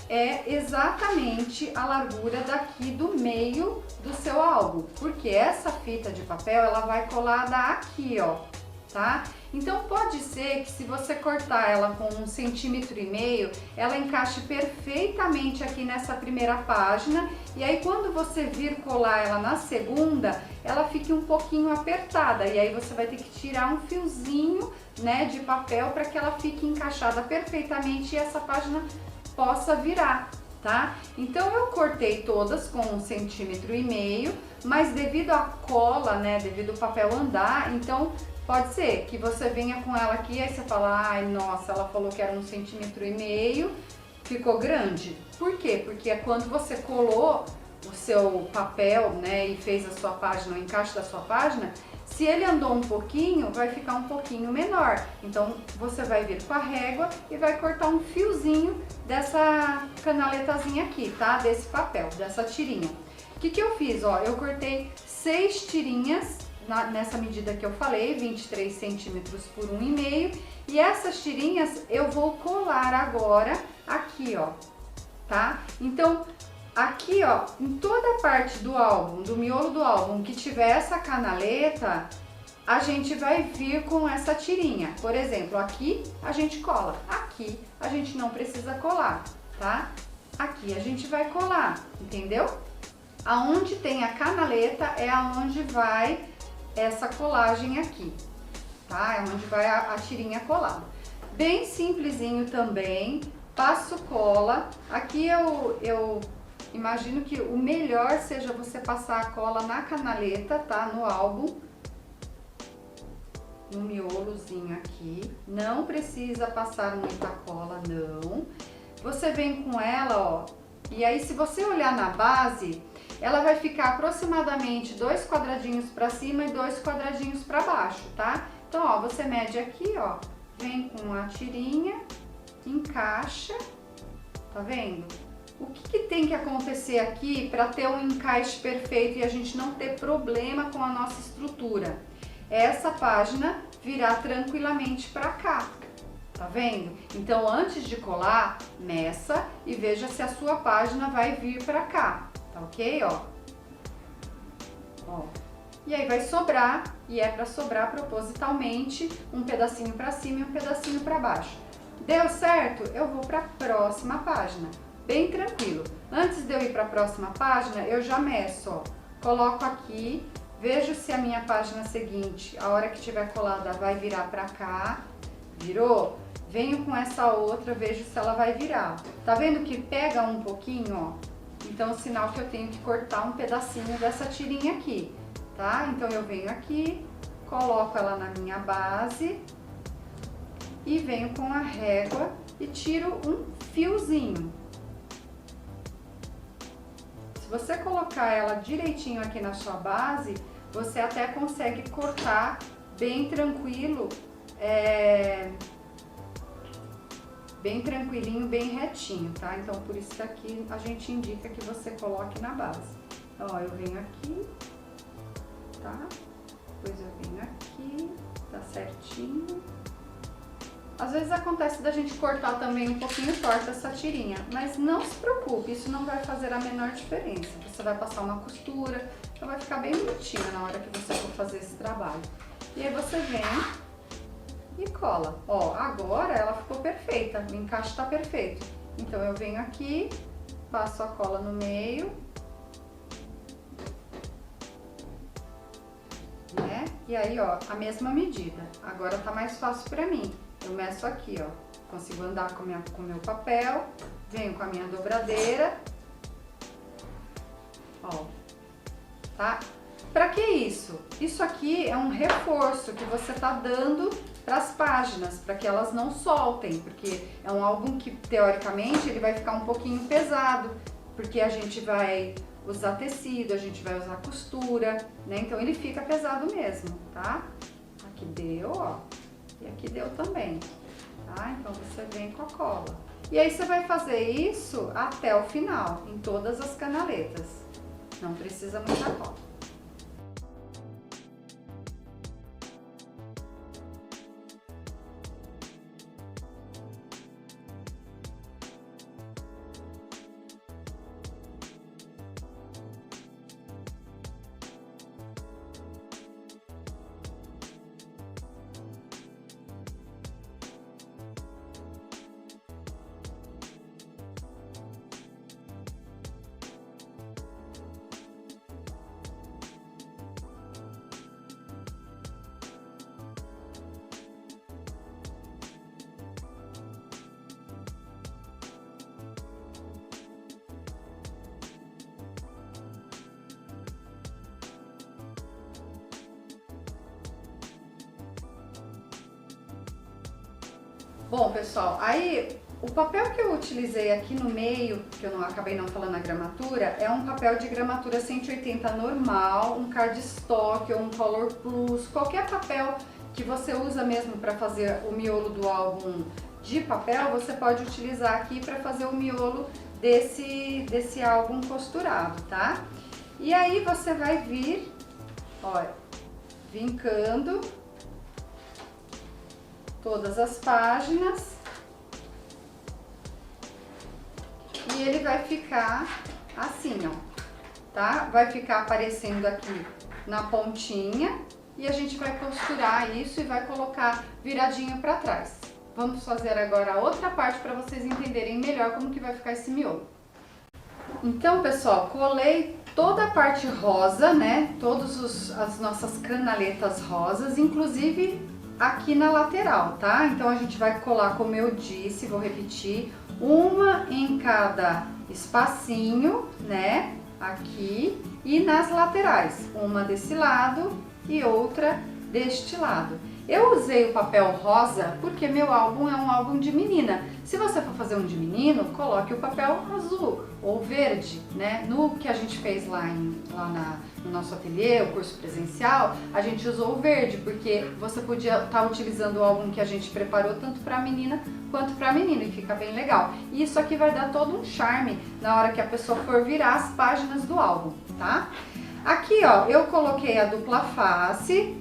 é exatamente a largura daqui do meio do seu álbum, porque essa fita de papel ela vai colada aqui, ó, tá? Então pode ser que se você cortar ela com 1,5 centímetros, ela encaixe perfeitamente aqui nessa primeira página e aí quando você vir colar ela na segunda, ela fique um pouquinho apertada e aí você vai ter que tirar um fiozinho, né, de papel para que ela fique encaixada perfeitamente e essa página possa virar, tá? Então eu cortei todas com 1,5 centímetros, mas devido à cola, né, devido ao papel andar, então pode ser que você venha com ela aqui, aí você fala, ai, nossa, ela falou que era 1,5 centímetros, ficou grande. Por quê? Porque quando você colou o seu papel, né, e fez a sua página, o encaixe da sua página, se ele andou um pouquinho, vai ficar um pouquinho menor. Então, você vai vir com a régua e vai cortar um fiozinho dessa canaletazinha aqui, tá? Desse papel, dessa tirinha. O que eu fiz? Ó, eu cortei 6 tirinhas nessa medida que eu falei, 23 centímetros por 1,5. E essas tirinhas eu vou colar agora aqui, ó, tá? Então, aqui, ó, em toda a parte do álbum, do miolo do álbum que tiver essa canaleta, a gente vai vir com essa tirinha. Por exemplo, aqui a gente cola, aqui a gente não precisa colar, tá? Aqui a gente vai colar, entendeu? Aonde tem a canaleta é aonde vai essa colagem aqui, tá? É onde vai a tirinha colada. Bem simplesinho também, passo cola. Aqui eu imagino que o melhor seja você passar a cola na canaleta, tá? No álbum, no miolozinho aqui. Não precisa passar muita cola, não. Você vem com ela, ó, e aí se você olhar na base, ela vai ficar aproximadamente 2 quadradinhos para cima e 2 quadradinhos para baixo, tá? Então, ó, você mede aqui, ó, vem com a tirinha, encaixa, tá vendo? O que tem que acontecer aqui para ter um encaixe perfeito e a gente não ter problema com a nossa estrutura? É essa página virar tranquilamente para cá, tá vendo? Então, antes de colar, meça e veja se a sua página vai vir para cá, tá ok? Ó. E aí vai sobrar, e é para sobrar propositalmente, um pedacinho para cima e um pedacinho para baixo. Deu certo? Eu vou para a próxima página. Bem tranquilo. Antes de eu ir para a próxima página, eu já meço, ó. Coloco aqui, vejo se a minha página seguinte, a hora que tiver colada, vai virar para cá. Virou? Venho com essa outra, vejo se ela vai virar. Tá vendo que pega um pouquinho, ó? Então, sinal que eu tenho que cortar um pedacinho dessa tirinha aqui, tá? Então, eu venho aqui, coloco ela na minha base e venho com a régua e tiro um fiozinho. Se você colocar ela direitinho aqui na sua base, você até consegue cortar bem tranquilo, bem tranquilinho, bem retinho, tá? Então, por isso que aqui a gente indica que você coloque na base. Então, ó, eu venho aqui, tá? Depois eu venho aqui, tá certinho. Às vezes acontece da gente cortar também um pouquinho torta essa tirinha, mas não se preocupe, isso não vai fazer a menor diferença. Você vai passar uma costura, então vai ficar bem bonitinha na hora que você for fazer esse trabalho. E aí você vem e cola. Ó, agora ela ficou perfeita, o encaixe tá perfeito. Então eu venho aqui, passo a cola no meio, né? E aí, ó, a mesma medida. Agora tá mais fácil pra mim. Eu meço aqui, ó, consigo andar com o meu papel, venho com a minha dobradeira, ó, tá? Pra que isso? Isso aqui é um reforço que você tá dando para as páginas, para que elas não soltem, porque é um álbum que, teoricamente, ele vai ficar um pouquinho pesado, porque a gente vai usar tecido, a gente vai usar costura, né? Então, ele fica pesado mesmo, tá? Aqui deu, ó. E aqui deu também, tá? Então, você vem com a cola. E aí, você vai fazer isso até o final, em todas as canaletas. Não precisa muita cola. Bom, pessoal, aí o papel que eu utilizei aqui no meio, que eu acabei não falando a gramatura, é um papel de gramatura 180 normal, um cardstock ou um Color Plus, qualquer papel que você usa mesmo para fazer o miolo do álbum de papel, você pode utilizar aqui para fazer o miolo desse álbum costurado, tá? E aí você vai vir, olha, vincando todas as páginas e ele vai ficar assim, ó, tá? Vai ficar aparecendo aqui na pontinha e a gente vai costurar isso e vai colocar viradinho pra trás. Vamos fazer agora a outra parte para vocês entenderem melhor como que vai ficar esse miolo. Então, pessoal, colei toda a parte rosa, né? Todas as nossas canaletas rosas, inclusive aqui na lateral, tá? Então, a gente vai colar, como eu disse, vou repetir, uma em cada espacinho, né? Aqui e nas laterais, uma desse lado e outra deste lado. Eu usei o papel rosa porque meu álbum é um álbum de menina. Se você for fazer um de menino, coloque o papel azul ou verde, né? No que a gente fez lá no nosso ateliê, o curso presencial, a gente usou o verde, porque você podia estar utilizando o álbum que a gente preparou tanto para menina quanto para menino, e fica bem legal. E isso aqui vai dar todo um charme na hora que a pessoa for virar as páginas do álbum, tá? Aqui, ó, eu coloquei a dupla face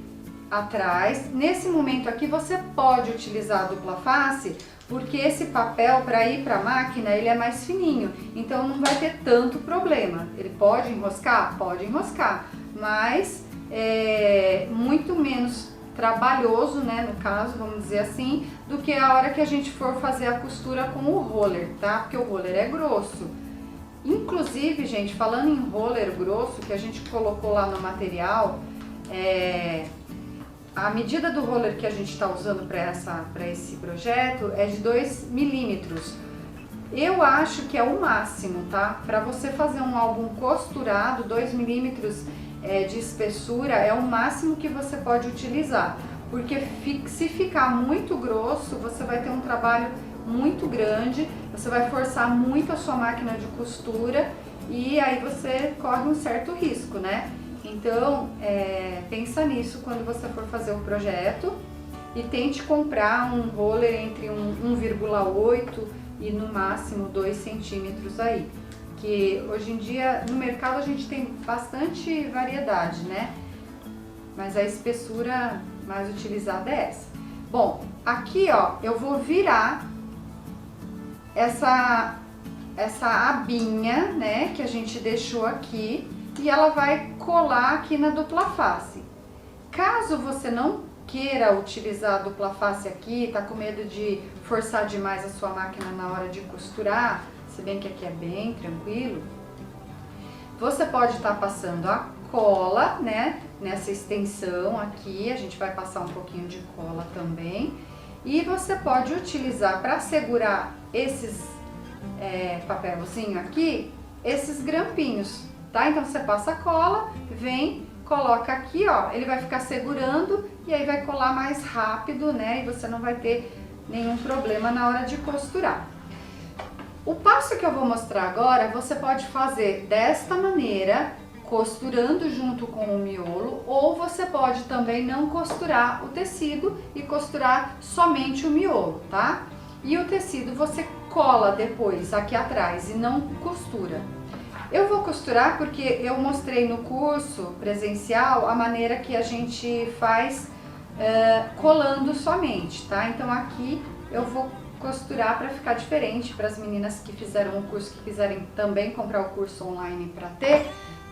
atrás. Nesse momento aqui você pode utilizar a dupla face, porque esse papel, para ir para a máquina, ele é mais fininho, então não vai ter tanto problema. Ele pode enroscar? Pode enroscar, mas é muito menos trabalhoso, né, no caso, vamos dizer assim, do que a hora que a gente for fazer a costura com o roller, tá? Porque o roller é grosso. Inclusive, gente, falando em roller grosso, que a gente colocou lá no material, a medida do roller que a gente está usando para esse projeto é de 2 milímetros. Eu acho que é o máximo, tá? Para você fazer um álbum costurado, 2 milímetros de espessura é o máximo que você pode utilizar. Porque se ficar muito grosso, você vai ter um trabalho muito grande, você vai forçar muito a sua máquina de costura e aí você corre um certo risco, né? Então, pensa nisso quando você for fazer o projeto e tente comprar um roller entre 1,8 e no máximo 2 centímetros aí. Que hoje em dia no mercado a gente tem bastante variedade, né? Mas a espessura mais utilizada é essa. Bom, aqui ó, eu vou virar essa abinha, né, que a gente deixou aqui, e ela vai colar aqui na dupla face. Caso você não queira utilizar a dupla face aqui, tá com medo de forçar demais a sua máquina na hora de costurar, se bem que aqui é bem tranquilo, você pode estar passando a cola, né, nessa extensão aqui, a gente vai passar um pouquinho de cola também, e você pode utilizar para segurar esses papelzinho aqui, esses grampinhos, tá? Então você passa a cola, vem, coloca aqui, ó, ele vai ficar segurando e aí vai colar mais rápido, né? E você não vai ter nenhum problema na hora de costurar. O passo que eu vou mostrar agora, você pode fazer desta maneira, costurando junto com o miolo, ou você pode também não costurar o tecido e costurar somente o miolo, tá? E o tecido você cola depois aqui atrás e não costura. Eu vou costurar porque eu mostrei no curso presencial a maneira que a gente faz colando somente, tá? Então aqui eu vou costurar para ficar diferente, para as meninas que fizeram o curso, que quiserem também comprar o curso online para ter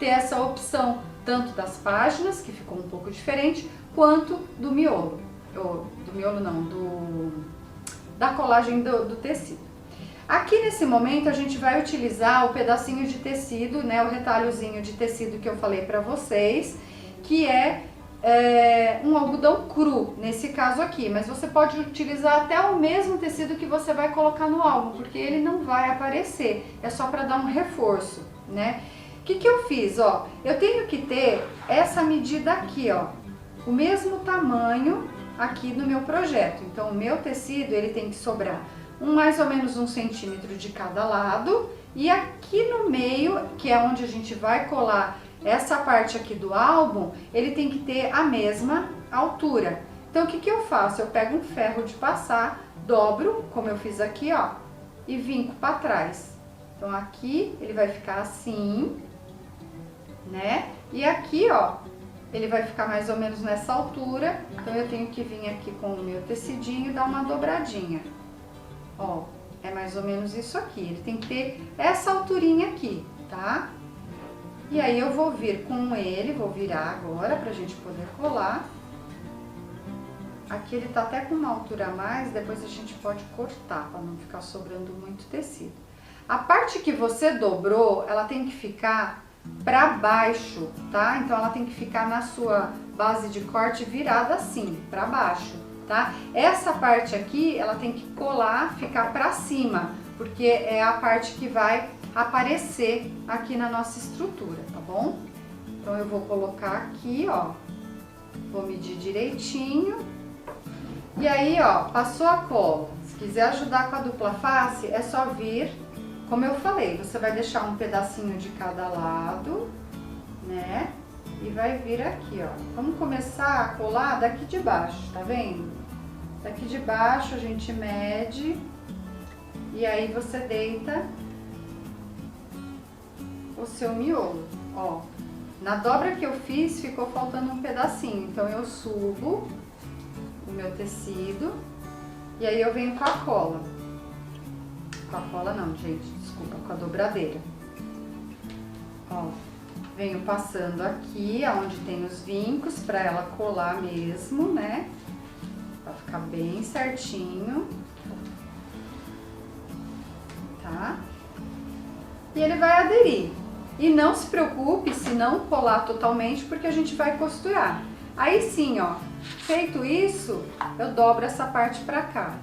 essa opção tanto das páginas, que ficou um pouco diferente, quanto do miolo, ou do miolo não, da colagem do tecido. Aqui nesse momento a gente vai utilizar o pedacinho de tecido, né, o retalhozinho de tecido que eu falei para vocês, que é um algodão cru, nesse caso aqui, mas você pode utilizar até o mesmo tecido que você vai colocar no álbum, porque ele não vai aparecer, é só para dar um reforço, né? O que eu fiz, ó, eu tenho que ter essa medida aqui, ó, o mesmo tamanho aqui no meu projeto, então o meu tecido ele tem que sobrar mais ou menos 1 centímetro de cada lado, e aqui no meio, que é onde a gente vai colar essa parte aqui do álbum, ele tem que ter a mesma altura. Então o que eu faço? Eu pego um ferro de passar, dobro, como eu fiz aqui, ó, e vinco para trás. Então aqui ele vai ficar assim, né? E aqui, ó, ele vai ficar mais ou menos nessa altura, então eu tenho que vir aqui com o meu tecidinho e dar uma dobradinha. Ó, é mais ou menos isso aqui, ele tem que ter essa alturinha aqui, tá? E aí eu vou vir com ele, vou virar agora pra gente poder colar. Aqui ele tá até com uma altura a mais, depois a gente pode cortar pra não ficar sobrando muito tecido. A parte que você dobrou, ela tem que ficar pra baixo, tá? Então ela tem que ficar na sua base de corte virada assim, pra baixo, tá? Essa parte aqui, ela tem que colar, ficar pra cima, porque é a parte que vai aparecer aqui na nossa estrutura, tá bom? Então eu vou colocar aqui, ó, vou medir direitinho E aí, ó, passou a cola. Se quiser ajudar com a dupla face, é só vir, como eu falei, você vai deixar um pedacinho de cada lado, né? E vai vir aqui, ó. Vamos começar a colar daqui de baixo, tá vendo? Daqui de baixo a gente mede e aí você deita o seu miolo, ó. Na dobra que eu fiz, ficou faltando um pedacinho, então eu subo o meu tecido e aí eu venho com a cola. Com a cola não, gente, desculpa, com a dobradeira. Ó, venho passando aqui, aonde tem os vincos, pra ela colar mesmo, né? Pra ficar bem certinho. Tá? E ele vai aderir. E não se preocupe se não colar totalmente, porque a gente vai costurar. Aí sim, ó, feito isso, eu dobro essa parte pra cá.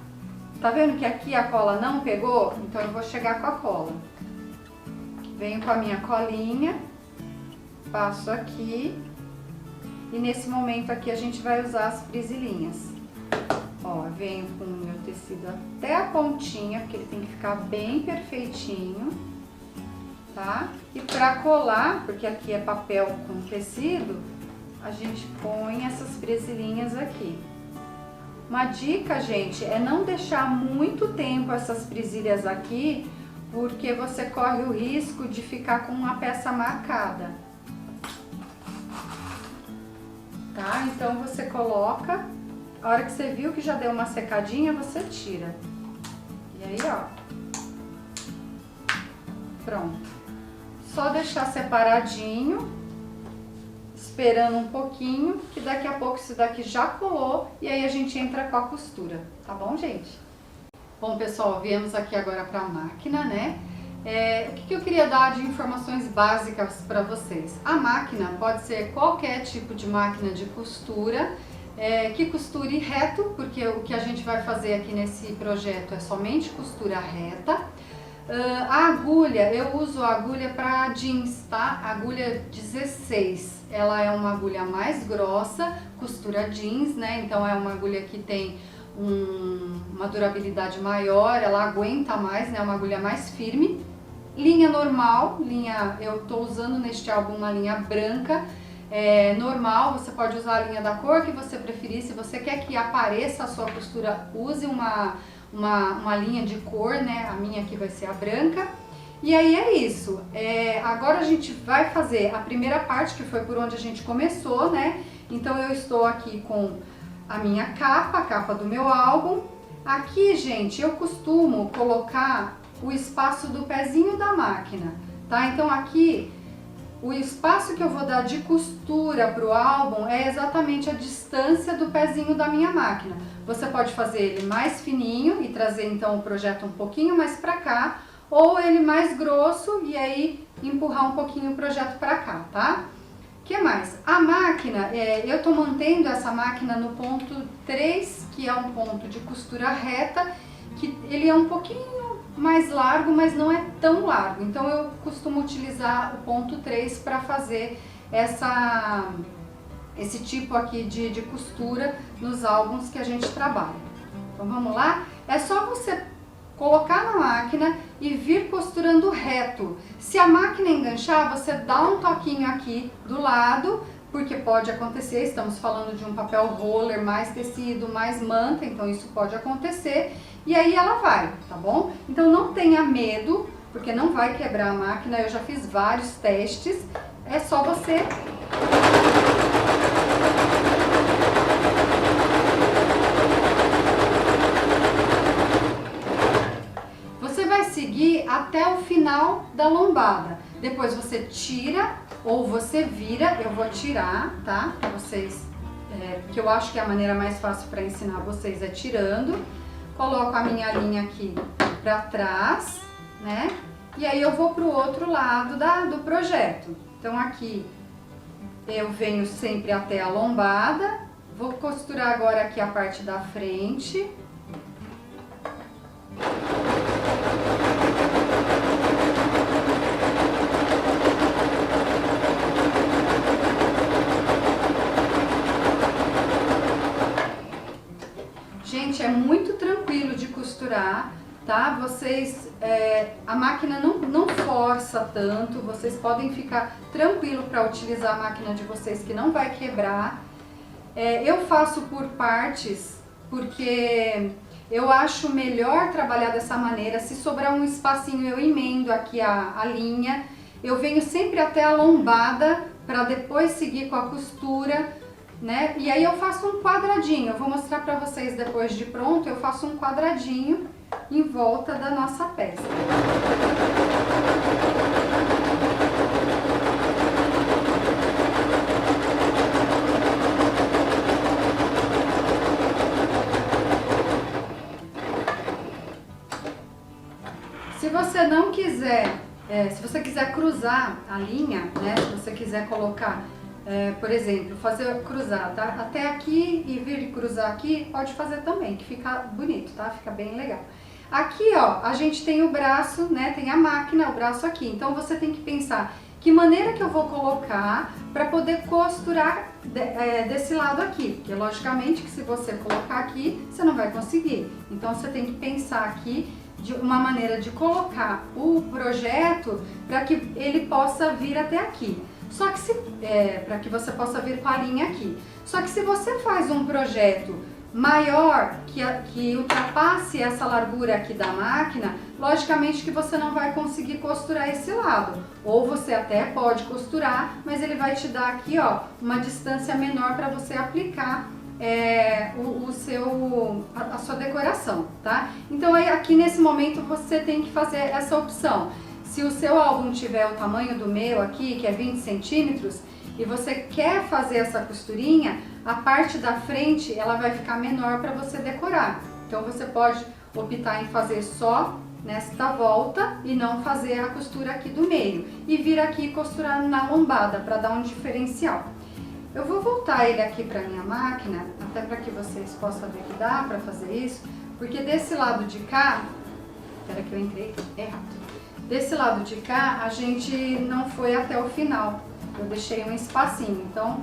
Tá vendo que aqui a cola não pegou? Então eu vou chegar com a cola. Venho com a minha colinha, passo aqui e nesse momento aqui a gente vai usar as prisilinhas. Ó, venho com o meu tecido até a pontinha, porque ele tem que ficar bem perfeitinho, tá? E pra colar, porque aqui é papel com tecido, a gente põe essas prisilinhas aqui. Uma dica, gente, é não deixar muito tempo essas presilhas aqui, porque você corre o risco de ficar com uma peça marcada. Tá? Então você coloca, a hora que você viu que já deu uma secadinha, você tira. E aí, ó. Pronto. Só deixar separadinho, esperando um pouquinho, que daqui a pouco isso daqui já colou e aí a gente entra com a costura, tá bom, gente? Bom, pessoal, viemos aqui agora para a máquina, né? O que eu queria dar de informações básicas para vocês? A máquina pode ser qualquer tipo de máquina de costura, que costure reto, porque o que a gente vai fazer aqui nesse projeto é somente costura reta. A agulha, eu uso a agulha para jeans, tá? Agulha 16, ela é uma agulha mais grossa, costura jeans, né? Então é uma agulha que tem uma durabilidade maior, ela aguenta mais, né? Uma agulha mais firme. Linha normal, eu tô usando neste álbum uma linha branca, normal, você pode usar a linha da cor que você preferir. Se você quer que apareça a sua costura, use uma linha de cor, né? A minha aqui vai ser a branca. E aí é isso. Agora a gente vai fazer a primeira parte, que foi por onde a gente começou, né? Então eu estou aqui com a minha capa, a capa do meu álbum. Aqui, gente, eu costumo colocar o espaço do pezinho da máquina, tá? Então aqui, o espaço que eu vou dar de costura para o álbum é exatamente a distância do pezinho da minha máquina. Você pode fazer ele mais fininho e trazer então o projeto um pouquinho mais para cá, ou ele mais grosso e aí empurrar um pouquinho o projeto para cá, tá? O que mais? A máquina, eu tô mantendo essa máquina no ponto 3, que é um ponto de costura reta, que ele é um pouquinho mais largo, mas não é tão largo. Então eu costumo utilizar o ponto 3 para fazer esse tipo aqui de costura nos álbuns que a gente trabalha. Então vamos lá? É só você colocar na máquina e vir costurando reto. Se a máquina enganchar, você dá um toquinho aqui do lado, porque pode acontecer, estamos falando de um papel roller, mais tecido, mais manta, então isso pode acontecer. E aí ela vai, tá bom? Então não tenha medo, porque não vai quebrar a máquina, eu já fiz vários testes, é só você... Você vai seguir até o final da lombada, depois você tira ou você vira, eu vou tirar, tá? Pra vocês, que eu acho que a maneira mais fácil para ensinar vocês é tirando. Coloco a minha linha aqui pra trás, né? E aí eu vou pro outro lado do projeto. Então aqui eu venho sempre até a lombada, vou costurar agora aqui a parte da frente. costurar, tá? Vocês, a máquina não força tanto, vocês podem ficar tranquilo para utilizar a máquina de vocês que não vai quebrar. Eu faço por partes porque eu acho melhor trabalhar dessa maneira. Se sobrar um espacinho eu emendo aqui a linha, eu venho sempre até a lombada para depois seguir com a costura, né? E aí eu faço um quadradinho, eu vou mostrar para vocês depois de pronto, eu faço um quadradinho em volta da nossa peça. Se você não quiser, se você quiser cruzar a linha, né? Se você quiser colocar, por exemplo, cruzar, tá? Até aqui e vir cruzar aqui, pode fazer também, que fica bonito, tá? Fica bem legal. Aqui, ó, a gente tem o braço, né? Tem a máquina, o braço aqui. Então você tem que pensar que maneira que eu vou colocar para poder costurar desse lado aqui. Porque logicamente que se você colocar aqui, você não vai conseguir. Então você tem que pensar aqui de uma maneira de colocar o projeto para que ele possa vir até aqui. Só que para que você possa vir com a linha aqui. Só que se você faz um projeto maior que ultrapasse essa largura aqui da máquina, logicamente que você não vai conseguir costurar esse lado. Ou você até pode costurar, mas ele vai te dar aqui, ó, uma distância menor para você aplicar a sua decoração, tá? Então aí aqui nesse momento você tem que fazer essa opção. Se o seu álbum tiver o tamanho do meu aqui, que é 20 centímetros, e você quer fazer essa costurinha, a parte da frente ela vai ficar menor para você decorar. Então você pode optar em fazer só nesta volta e não fazer a costura aqui do meio. E vir aqui e costurar na lombada para dar um diferencial. Eu vou voltar ele aqui para minha máquina, até para que vocês possam ver que dá para fazer isso, porque desse lado de cá, espera que eu entrei errado, desse lado de cá a gente não foi até o final, eu deixei um espacinho, então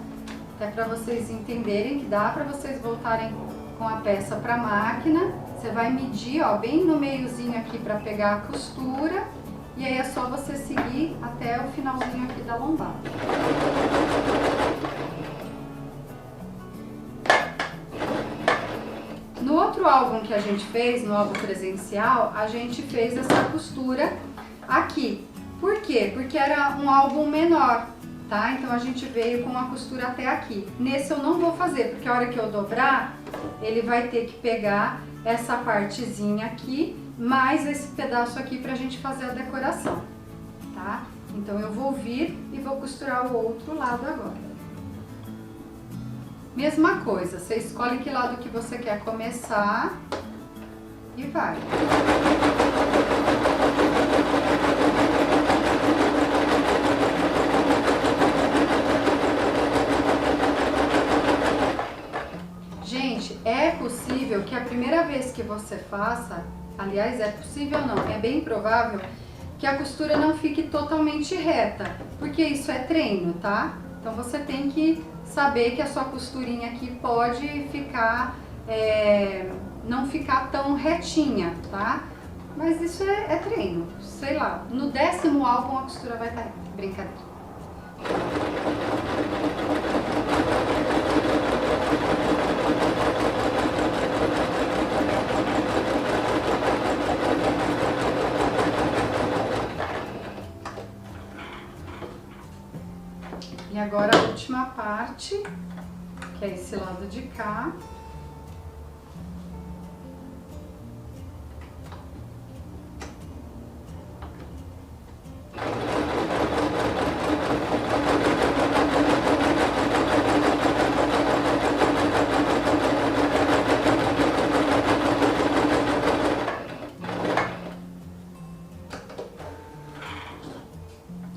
até para vocês entenderem que dá para vocês voltarem com a peça para a máquina, você vai medir, ó, bem no meiozinho aqui para pegar a costura, e aí é só você seguir até o finalzinho aqui da lombada. No outro álbum que a gente fez, no álbum presencial, a gente fez essa costura aqui. Por quê? Porque era um álbum menor, tá? Então a gente veio com uma costura até aqui. Nesse eu não vou fazer, porque a hora que eu dobrar, ele vai ter que pegar essa partezinha aqui, mais esse pedaço aqui pra gente fazer a decoração, tá? Então eu vou vir e vou costurar o outro lado agora. Mesma coisa, você escolhe que lado que você quer começar e vai. Gente, é possível que a primeira vez que você faça, aliás, é possível não, é bem provável que a costura não fique totalmente reta, porque isso é treino, tá? Então você tem que saber que a sua costurinha aqui pode ficar, não ficar tão retinha, tá? Mas isso é treino, sei lá, no 10º álbum a costura vai estar reta, brincadeira. E agora a última parte, que é esse lado de cá.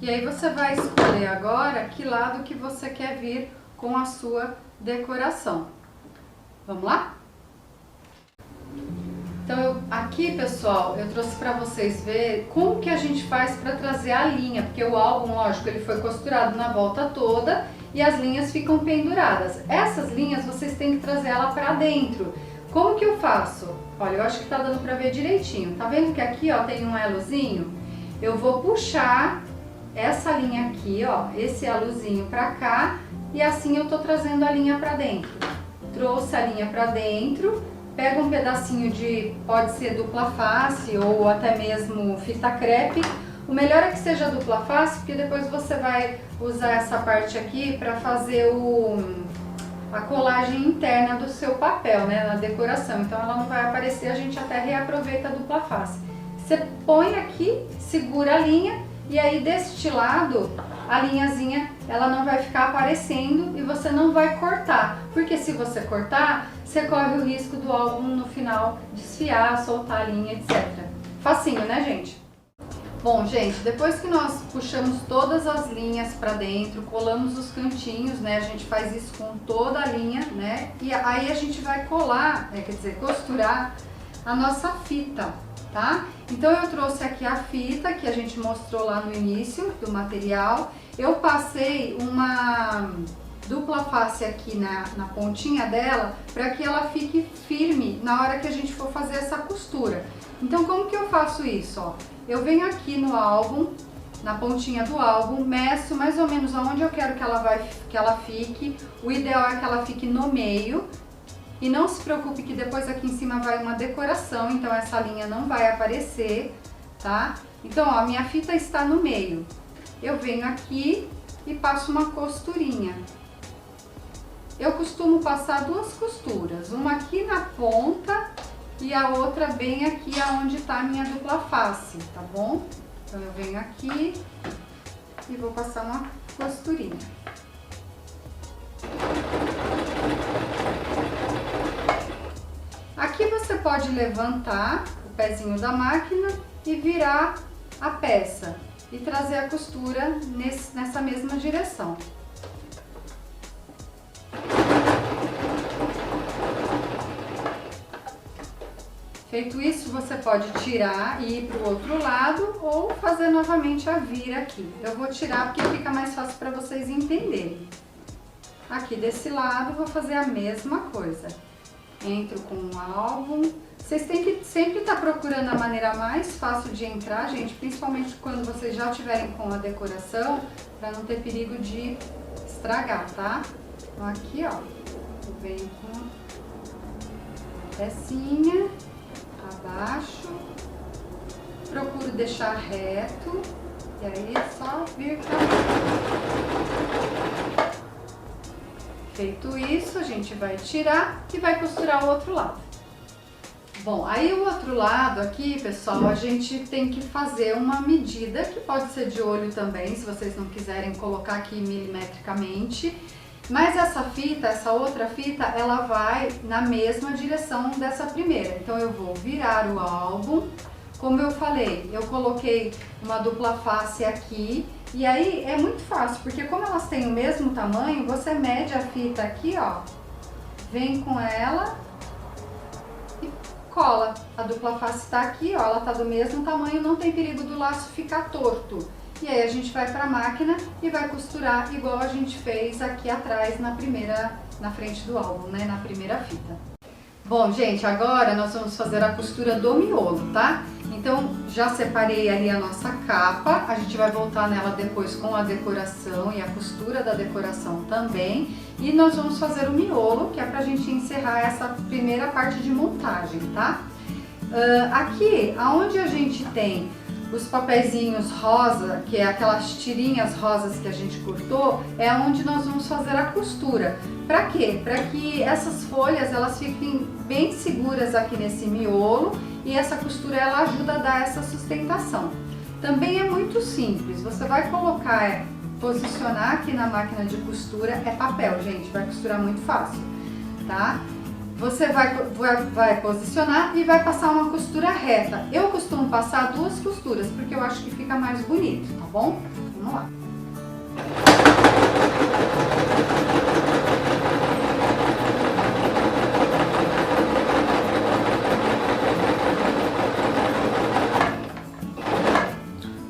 E aí você vai escolher agora que lado que você quer vir com a sua decoração. Vamos lá? Então aqui, pessoal, eu trouxe para vocês ver como que a gente faz para trazer a linha, porque o álbum, lógico, ele foi costurado na volta toda e as linhas ficam penduradas. Essas linhas vocês têm que trazer ela para dentro. Como que eu faço? Olha, eu acho que tá dando pra ver direitinho. Tá vendo que aqui, ó, tem um elozinho? Eu vou puxar essa linha aqui, ó, esse elozinho pra cá e assim eu tô trazendo a linha pra dentro. Trouxe a linha pra dentro, pega um pedacinho de, pode ser dupla face ou até mesmo fita crepe. O melhor é que seja dupla face, porque depois você vai usar essa parte aqui pra fazer a colagem interna do seu papel, né, na decoração. Então ela não vai aparecer, a gente até reaproveita a dupla face. Você põe aqui, segura a linha e aí deste lado a linhazinha ela não vai ficar aparecendo e você não vai cortar, porque se você cortar, você corre o risco do álbum no final desfiar, soltar a linha, etc. Facinho, né, gente? Bom, gente, depois que nós puxamos todas as linhas para dentro, colamos os cantinhos, né? A gente faz isso com toda a linha, né? E aí a gente vai colar, quer dizer, costurar a nossa fita, tá? Então eu trouxe aqui a fita que a gente mostrou lá no início do material. Eu passei uma dupla face aqui na pontinha dela para que ela fique firme na hora que a gente for fazer essa costura. Então como que eu faço isso, ó? Eu venho aqui no álbum, na pontinha do álbum, meço mais ou menos aonde eu quero que ela fique. O ideal é que ela fique no meio. E não se preocupe que depois aqui em cima vai uma decoração, então essa linha não vai aparecer, tá? Então, ó, minha fita está no meio. Eu venho aqui e passo uma costurinha. Eu costumo passar duas costuras, uma aqui na ponta e a outra bem aqui aonde está a minha dupla face, tá bom? Então eu venho aqui e vou passar uma costurinha. Aqui você pode levantar o pezinho da máquina e virar a peça e trazer a costura nessa mesma direção. Feito isso, você pode tirar e ir para o outro lado ou fazer novamente a vira aqui. Eu vou tirar porque fica mais fácil para vocês entenderem. Aqui desse lado, vou fazer a mesma coisa. Entro com o álbum. Vocês têm que sempre estar procurando a maneira mais fácil de entrar, gente, principalmente quando vocês já estiverem com a decoração, para não ter perigo de estragar, tá? Então aqui, ó, eu venho com a pecinha, abaixo, procuro deixar reto, e aí é só vir pra cá. Feito isso, a gente vai tirar e vai costurar o outro lado. Bom, aí o outro lado aqui, pessoal, a gente tem que fazer uma medida, que pode ser de olho também, se vocês não quiserem colocar aqui milimetricamente. Mas essa fita, essa outra fita, ela vai na mesma direção dessa primeira. Então eu vou virar o álbum. Como eu falei, eu coloquei uma dupla face aqui. E aí é muito fácil, porque como elas têm o mesmo tamanho, você mede a fita aqui, ó. Vem com ela e cola. A dupla face tá aqui, ó, ela tá do mesmo tamanho, não tem perigo do laço ficar torto. E aí a gente vai para a máquina e vai costurar igual a gente fez aqui atrás na frente do álbum, né, na primeira fita. Bom, gente, agora nós vamos fazer a costura do miolo, tá? Então, já separei ali a nossa capa, a gente vai voltar nela depois com a decoração e a costura da decoração também. E nós vamos fazer o miolo, que é pra gente encerrar essa primeira parte de montagem, tá? Aqui, aonde a gente tem os papeizinhos rosa, que é aquelas tirinhas rosas que a gente cortou, é onde nós vamos fazer a costura. Para quê? Para que essas folhas elas fiquem bem seguras aqui nesse miolo e essa costura ela ajuda a dar essa sustentação. Também é muito simples, você vai colocar, posicionar aqui na máquina de costura, é papel, gente, vai costurar muito fácil, tá? Você vai posicionar e vai passar uma costura reta. Eu costumo passar duas costuras, porque eu acho que fica mais bonito, tá bom? Vamos lá.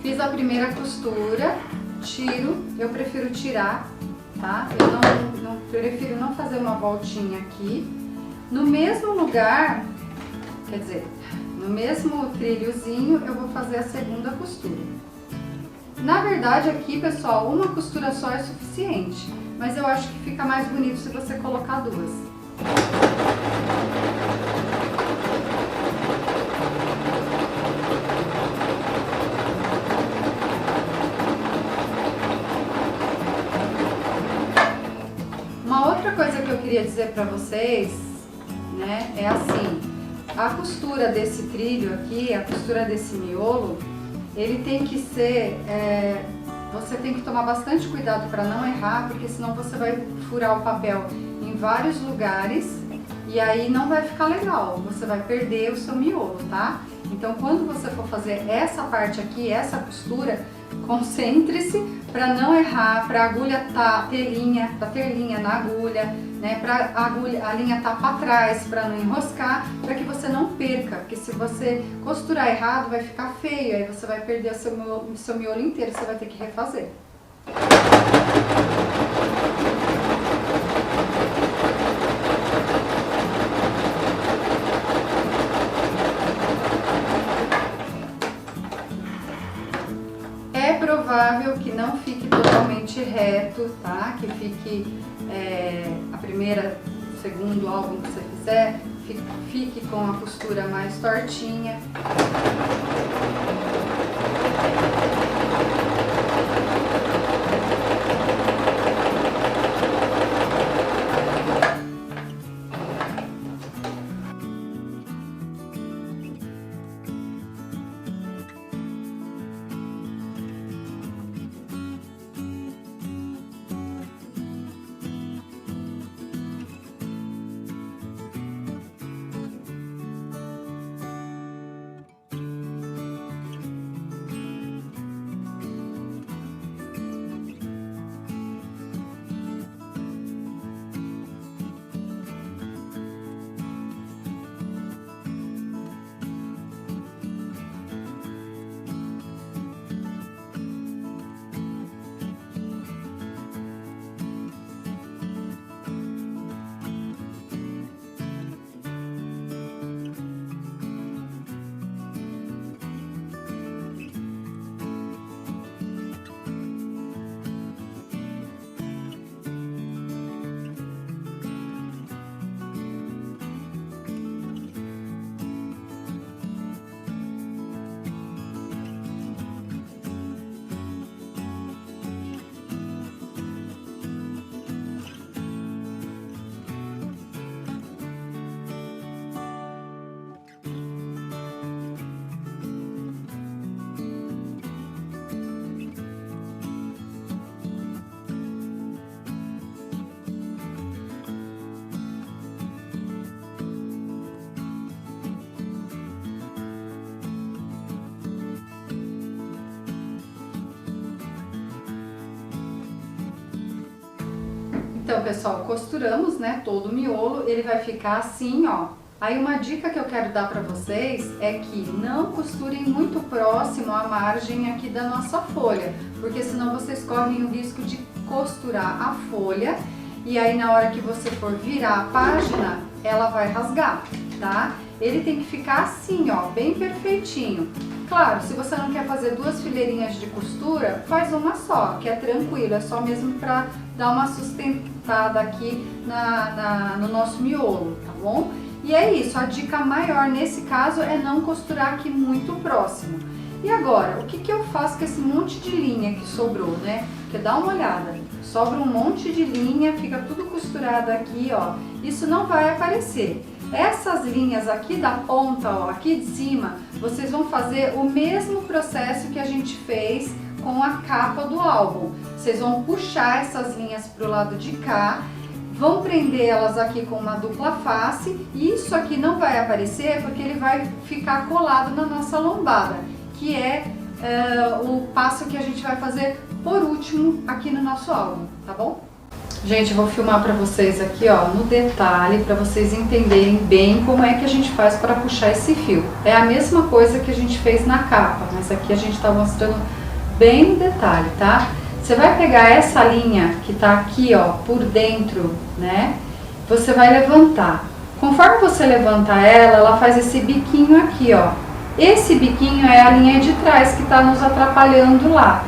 Fiz a primeira costura, tiro, eu prefiro tirar, tá? Eu prefiro não fazer uma voltinha aqui. No mesmo lugar quer dizer, no mesmo trilhozinho eu vou fazer a segunda costura. Na verdade aqui, pessoal, uma costura só é suficiente, mas eu acho que fica mais bonito se você colocar duas. Uma outra coisa que eu queria dizer pra vocês, né, é assim, a costura desse trilho aqui, a costura desse miolo, ele tem que ser, você tem que tomar bastante cuidado para não errar, porque senão você vai furar o papel em vários lugares e aí não vai ficar legal, você vai perder o seu miolo, tá? Então quando você for fazer essa parte aqui, essa costura, concentre-se para não errar, para a agulha ter linha na agulha, né? Para a linha tá para trás, para não enroscar, para que você não perca, porque se você costurar errado vai ficar feio, aí você vai perder o seu miolo inteiro, você vai ter que refazer. É provável que não fique totalmente reto, tá? Que fique a primeira, segundo álbum que você fizer, fique com a costura mais tortinha. Então, pessoal, costuramos, né, todo o miolo, ele vai ficar assim, ó. Aí uma dica que eu quero dar pra vocês é que não costurem muito próximo à margem aqui da nossa folha, porque senão vocês correm o risco de costurar a folha e aí na hora que você for virar a página, ela vai rasgar, tá? Ele tem que ficar assim, ó, bem perfeitinho. Claro, se você não quer fazer duas fileirinhas de costura, faz uma só, que é tranquilo, é só mesmo pra dar uma sustentada aqui no nosso miolo, tá bom? E é isso, a dica maior nesse caso é não costurar aqui muito próximo. E agora, o que que eu faço com esse monte de linha que sobrou, né? Porque dá uma olhada, sobra um monte de linha, fica tudo costurado aqui, ó. Isso não vai aparecer. Essas linhas aqui da ponta, ó, aqui de cima, vocês vão fazer o mesmo processo que a gente fez com a capa do álbum. Vocês vão puxar essas linhas para o lado de cá, vão prender elas aqui com uma dupla face, e isso aqui não vai aparecer porque ele vai ficar colado na nossa lombada, que é o passo que a gente vai fazer por último aqui no nosso álbum, tá bom? Gente, eu vou filmar para vocês aqui, ó, no detalhe, para vocês entenderem bem como é que a gente faz para puxar esse fio. É a mesma coisa que a gente fez na capa, mas aqui a gente tá mostrando bem no detalhe, tá? Você vai pegar essa linha que tá aqui, ó, por dentro, né? Você vai levantar Conforme você levanta ela, ela faz esse biquinho aqui, ó. Esse biquinho é a linha de trás que tá nos atrapalhando lá.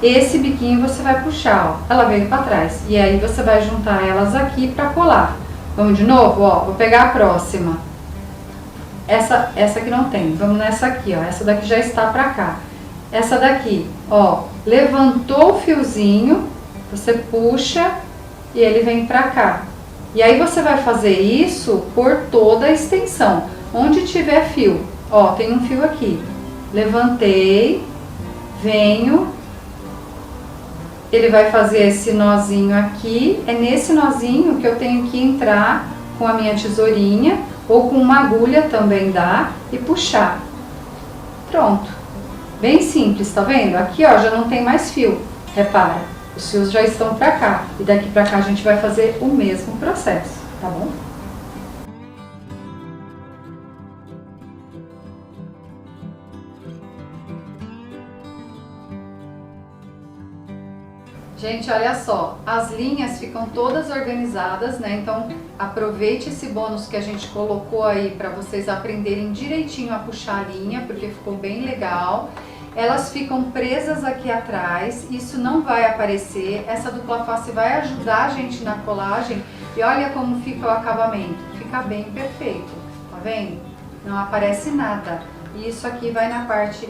Esse biquinho você vai puxar, ó. Ela veio pra trás. E aí você vai juntar elas aqui pra colar. Vamos de novo, ó. Vou pegar a próxima. Essa aqui não tem. Vamos nessa aqui, ó. Essa daqui já está pra cá. Essa daqui, ó. Levantou o fiozinho, você puxa e ele vem pra cá. E aí você vai fazer isso por toda a extensão. Onde tiver fio, ó, tem um fio aqui. Levantei, venho, ele vai fazer esse nozinho aqui. É nesse nozinho que eu tenho que entrar com a minha tesourinha ou com uma agulha também dá e puxar. Pronto. Bem simples, tá vendo? Aqui, ó, já não tem mais fio. Repara, os fios já estão pra cá. E daqui pra cá a gente vai fazer o mesmo processo, tá bom? Gente, olha só, as linhas ficam todas organizadas, né? Então, aproveite esse bônus que a gente colocou aí para vocês aprenderem direitinho a puxar a linha, porque ficou bem legal. Elas ficam presas aqui atrás, isso não vai aparecer. Essa dupla face vai ajudar a gente na colagem e olha como fica o acabamento. Fica bem perfeito, tá vendo? Não aparece nada. E isso aqui vai na parte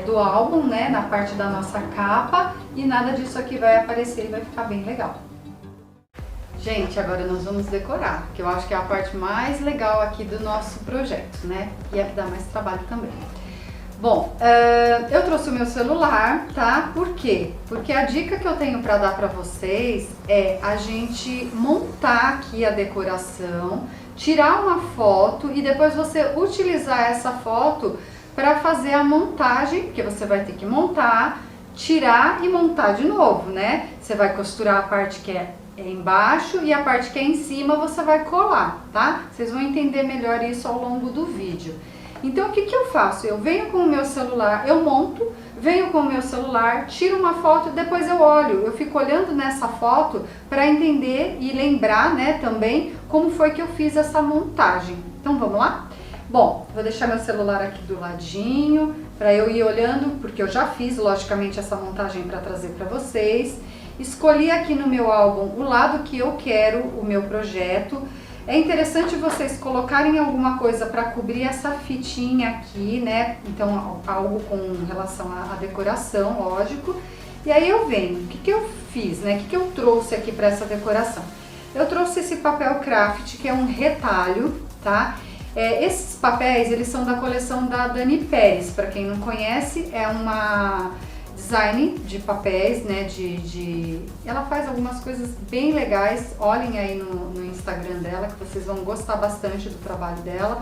do álbum, né, na parte da nossa capa, e nada disso aqui vai aparecer e vai ficar bem legal. Gente, agora nós vamos decorar, que eu acho que é a parte mais legal aqui do nosso projeto, né, e é que dá mais trabalho também. Bom, eu trouxe o meu celular, tá? Por quê? Porque a dica que eu tenho para dar para vocês é a gente montar aqui a decoração, tirar uma foto e depois você utilizar essa foto para fazer a montagem, porque você vai ter que montar, tirar e montar de novo, né? Você vai costurar a parte que é embaixo e a parte que é em cima você vai colar, tá? Vocês vão entender melhor isso ao longo do vídeo. Então, o que eu faço? Eu venho com o meu celular, eu monto, venho com o meu celular, tiro uma foto, depois eu olho. Eu fico olhando nessa foto para entender e lembrar, né, também como foi que eu fiz essa montagem. Então, vamos lá? Bom, vou deixar meu celular aqui do ladinho para eu ir olhando, porque eu já fiz, logicamente, essa montagem para trazer para vocês. Escolhi aqui no meu álbum o lado que eu quero, o meu projeto. É interessante vocês colocarem alguma coisa para cobrir essa fitinha aqui, né? Então, algo com relação à decoração, lógico. E aí eu venho, o que eu fiz, né? O que eu trouxe aqui para essa decoração? Eu trouxe esse papel craft, que é um retalho, tá? Esses papéis, eles são da coleção da Dani Pérez. Para quem não conhece, é uma design de papéis, né, ela faz algumas coisas bem legais. Olhem aí no Instagram dela, que vocês vão gostar bastante do trabalho dela.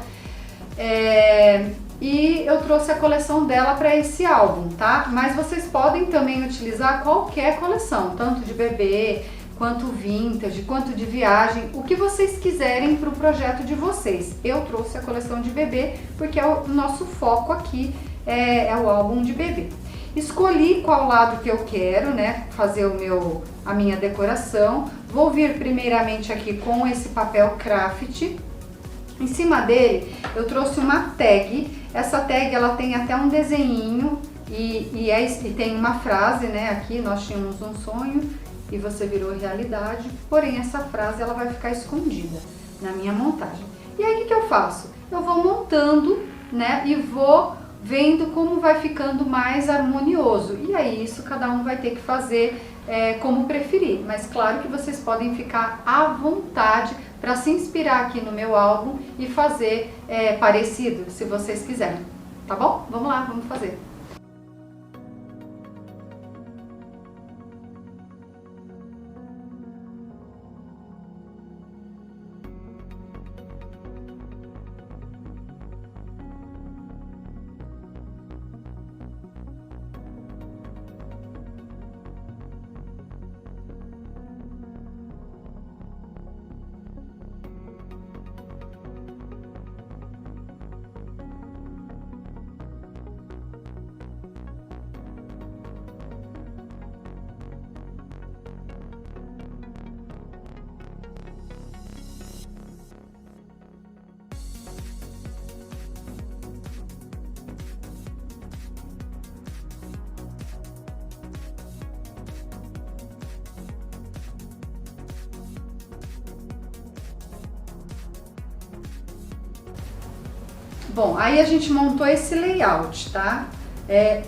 E eu trouxe a coleção dela para esse álbum, tá? Mas vocês podem também utilizar qualquer coleção, tanto de bebê, quanto vintage, quanto de viagem, o que vocês quiserem para o projeto de vocês. Eu trouxe a coleção de bebê porque é o nosso foco aqui, é o álbum de bebê. Escolhi qual lado que eu quero, né, fazer a minha decoração. Vou vir primeiramente aqui com esse papel craft. Em cima dele eu trouxe uma tag. Essa tag ela tem até um desenhinho e tem uma frase, né, aqui nós tínhamos um sonho e você virou realidade. Porém essa frase ela vai ficar escondida na minha montagem. E aí o que eu faço? Eu vou montando, né, e vou vendo como vai ficando mais harmonioso. E aí isso cada um vai ter que fazer como preferir. Mas claro que vocês podem ficar à vontade para se inspirar aqui no meu álbum e fazer parecido, se vocês quiserem. Tá bom? Vamos lá, vamos fazer. Bom, aí a gente montou esse layout, tá?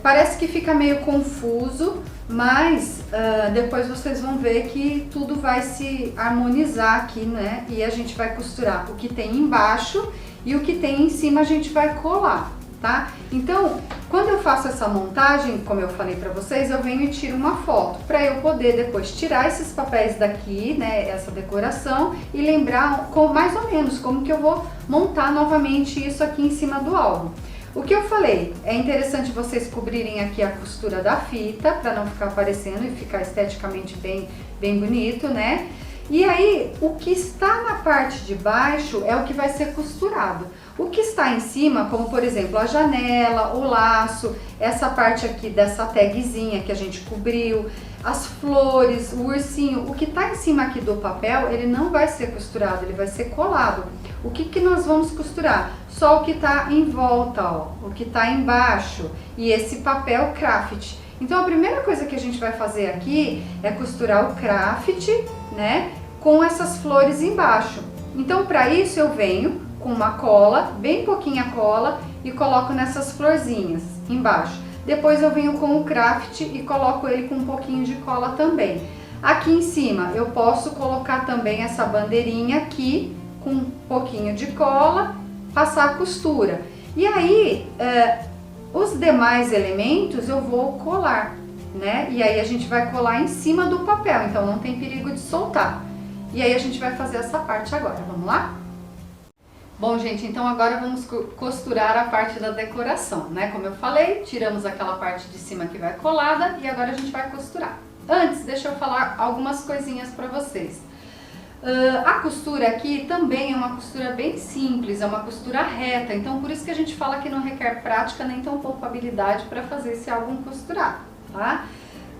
Parece que fica meio confuso, mas depois vocês vão ver que tudo vai se harmonizar aqui, né? E a gente vai costurar o que tem embaixo e o que tem em cima a gente vai colar, tá? Então, quando eu faço essa montagem, como eu falei pra vocês, eu venho e tiro uma foto pra eu poder depois tirar esses papéis daqui, né, essa decoração, e lembrar mais ou menos como que eu vou montar novamente isso aqui em cima do álbum. O que eu falei, é interessante vocês cobrirem aqui a costura da fita, pra não ficar aparecendo e ficar esteticamente bem bonito, né? E aí, o que está na parte de baixo é o que vai ser costurado. O que está em cima, como por exemplo a janela, o laço, essa parte aqui dessa tagzinha que a gente cobriu, as flores, o ursinho, o que está em cima aqui do papel, ele não vai ser costurado, ele vai ser colado. O que que nós vamos costurar? Só o que está em volta, ó, o que está embaixo e esse papel craft. Então a primeira coisa que a gente vai fazer aqui é costurar o craft, né, com essas flores embaixo. Então para isso eu venho com uma cola, bem pouquinha cola, e coloco nessas florzinhas embaixo. Depois eu venho com o craft e coloco ele com um pouquinho de cola também. Aqui em cima eu posso colocar também essa bandeirinha aqui com um pouquinho de cola, passar a costura. E aí os demais elementos eu vou colar, né? E aí a gente vai colar em cima do papel, então não tem perigo de soltar. E aí a gente vai fazer essa parte agora, vamos lá? Bom, gente, então agora vamos costurar a parte da decoração, né? Como eu falei, tiramos aquela parte de cima que vai colada e agora a gente vai costurar. Antes, deixa eu falar algumas coisinhas pra vocês. A costura aqui também é uma costura bem simples, é uma costura reta, então por isso que a gente fala que não requer prática nem tão pouco habilidade para fazer esse álbum costurado, tá?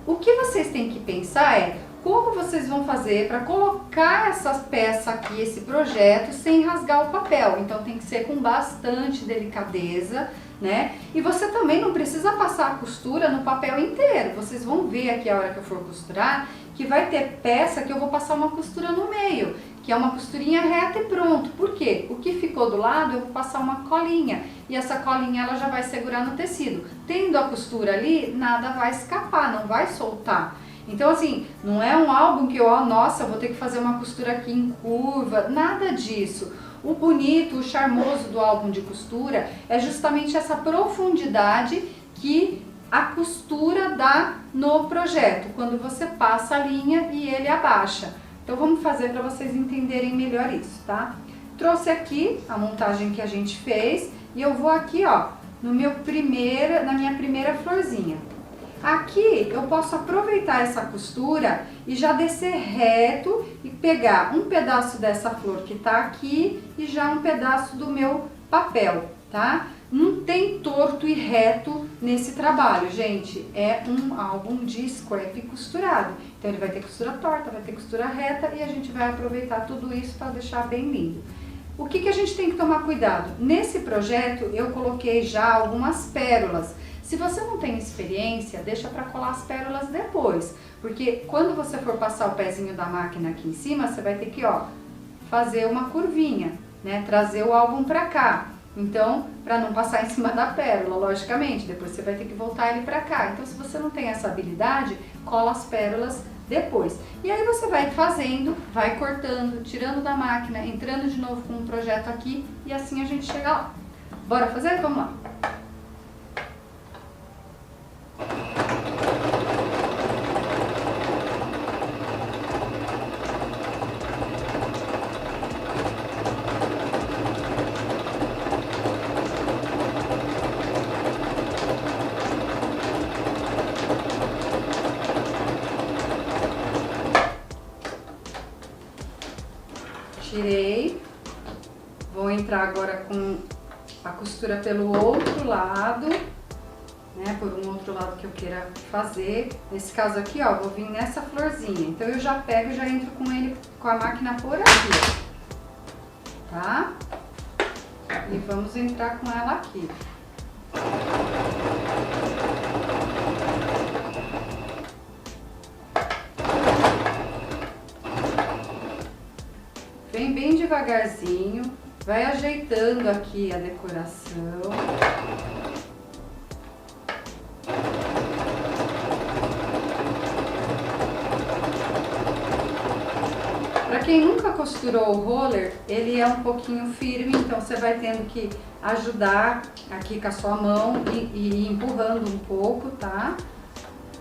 O que vocês têm que pensar é como vocês vão fazer para colocar essa peça aqui, esse projeto, sem rasgar o papel. Então tem que ser com bastante delicadeza, né? E você também não precisa passar a costura no papel inteiro. Vocês vão ver aqui a hora que eu for costurar que vai ter peça que eu vou passar uma costura no meio, que é uma costurinha reta e pronto. Por quê? O que ficou do lado eu vou passar uma colinha e essa colinha ela já vai segurar no tecido. Tendo a costura ali, nada vai escapar, não vai soltar. Então assim, não é um álbum que eu, nossa, vou ter que fazer uma costura aqui em curva, nada disso. O bonito, o charmoso do álbum de costura é justamente essa profundidade que a costura dá no projeto, quando você passa a linha e ele abaixa. Então vamos fazer para vocês entenderem melhor isso, tá? Trouxe aqui a montagem que a gente fez e eu vou aqui, ó, na minha primeira florzinha. Aqui eu posso aproveitar essa costura e já descer reto e pegar um pedaço dessa flor que tá aqui e já um pedaço do meu papel, tá? Não tem torto e reto nesse trabalho, gente. É um álbum de scrap costurado. Então ele vai ter costura torta, vai ter costura reta e a gente vai aproveitar tudo isso para deixar bem lindo. O que que a gente tem que tomar cuidado? Nesse projeto eu coloquei já algumas pérolas. Se você não tem experiência, deixa para colar as pérolas depois, porque quando você for passar o pezinho da máquina aqui em cima, você vai ter que, ó, fazer uma curvinha, né, trazer o álbum para cá. Então, para não passar em cima da pérola, logicamente, depois você vai ter que voltar ele para cá. Então, se você não tem essa habilidade, cola as pérolas depois. E aí você vai fazendo, vai cortando, tirando da máquina, entrando de novo com um projeto aqui e assim a gente chega lá. Bora fazer? Vamos lá! Tirei, vou entrar agora com a costura pelo outro lado, né, por um outro lado que eu queira fazer. Nesse caso aqui, ó, vou vir nessa florzinha, então eu já pego e já entro com ele, com a máquina por aqui, tá? E vamos entrar com ela aqui. Vem bem devagarzinho, Vai ajeitando aqui a decoração. Para quem nunca costurou o roller, ele é um pouquinho firme, então você vai tendo que ajudar aqui com a sua mão e ir empurrando um pouco, tá?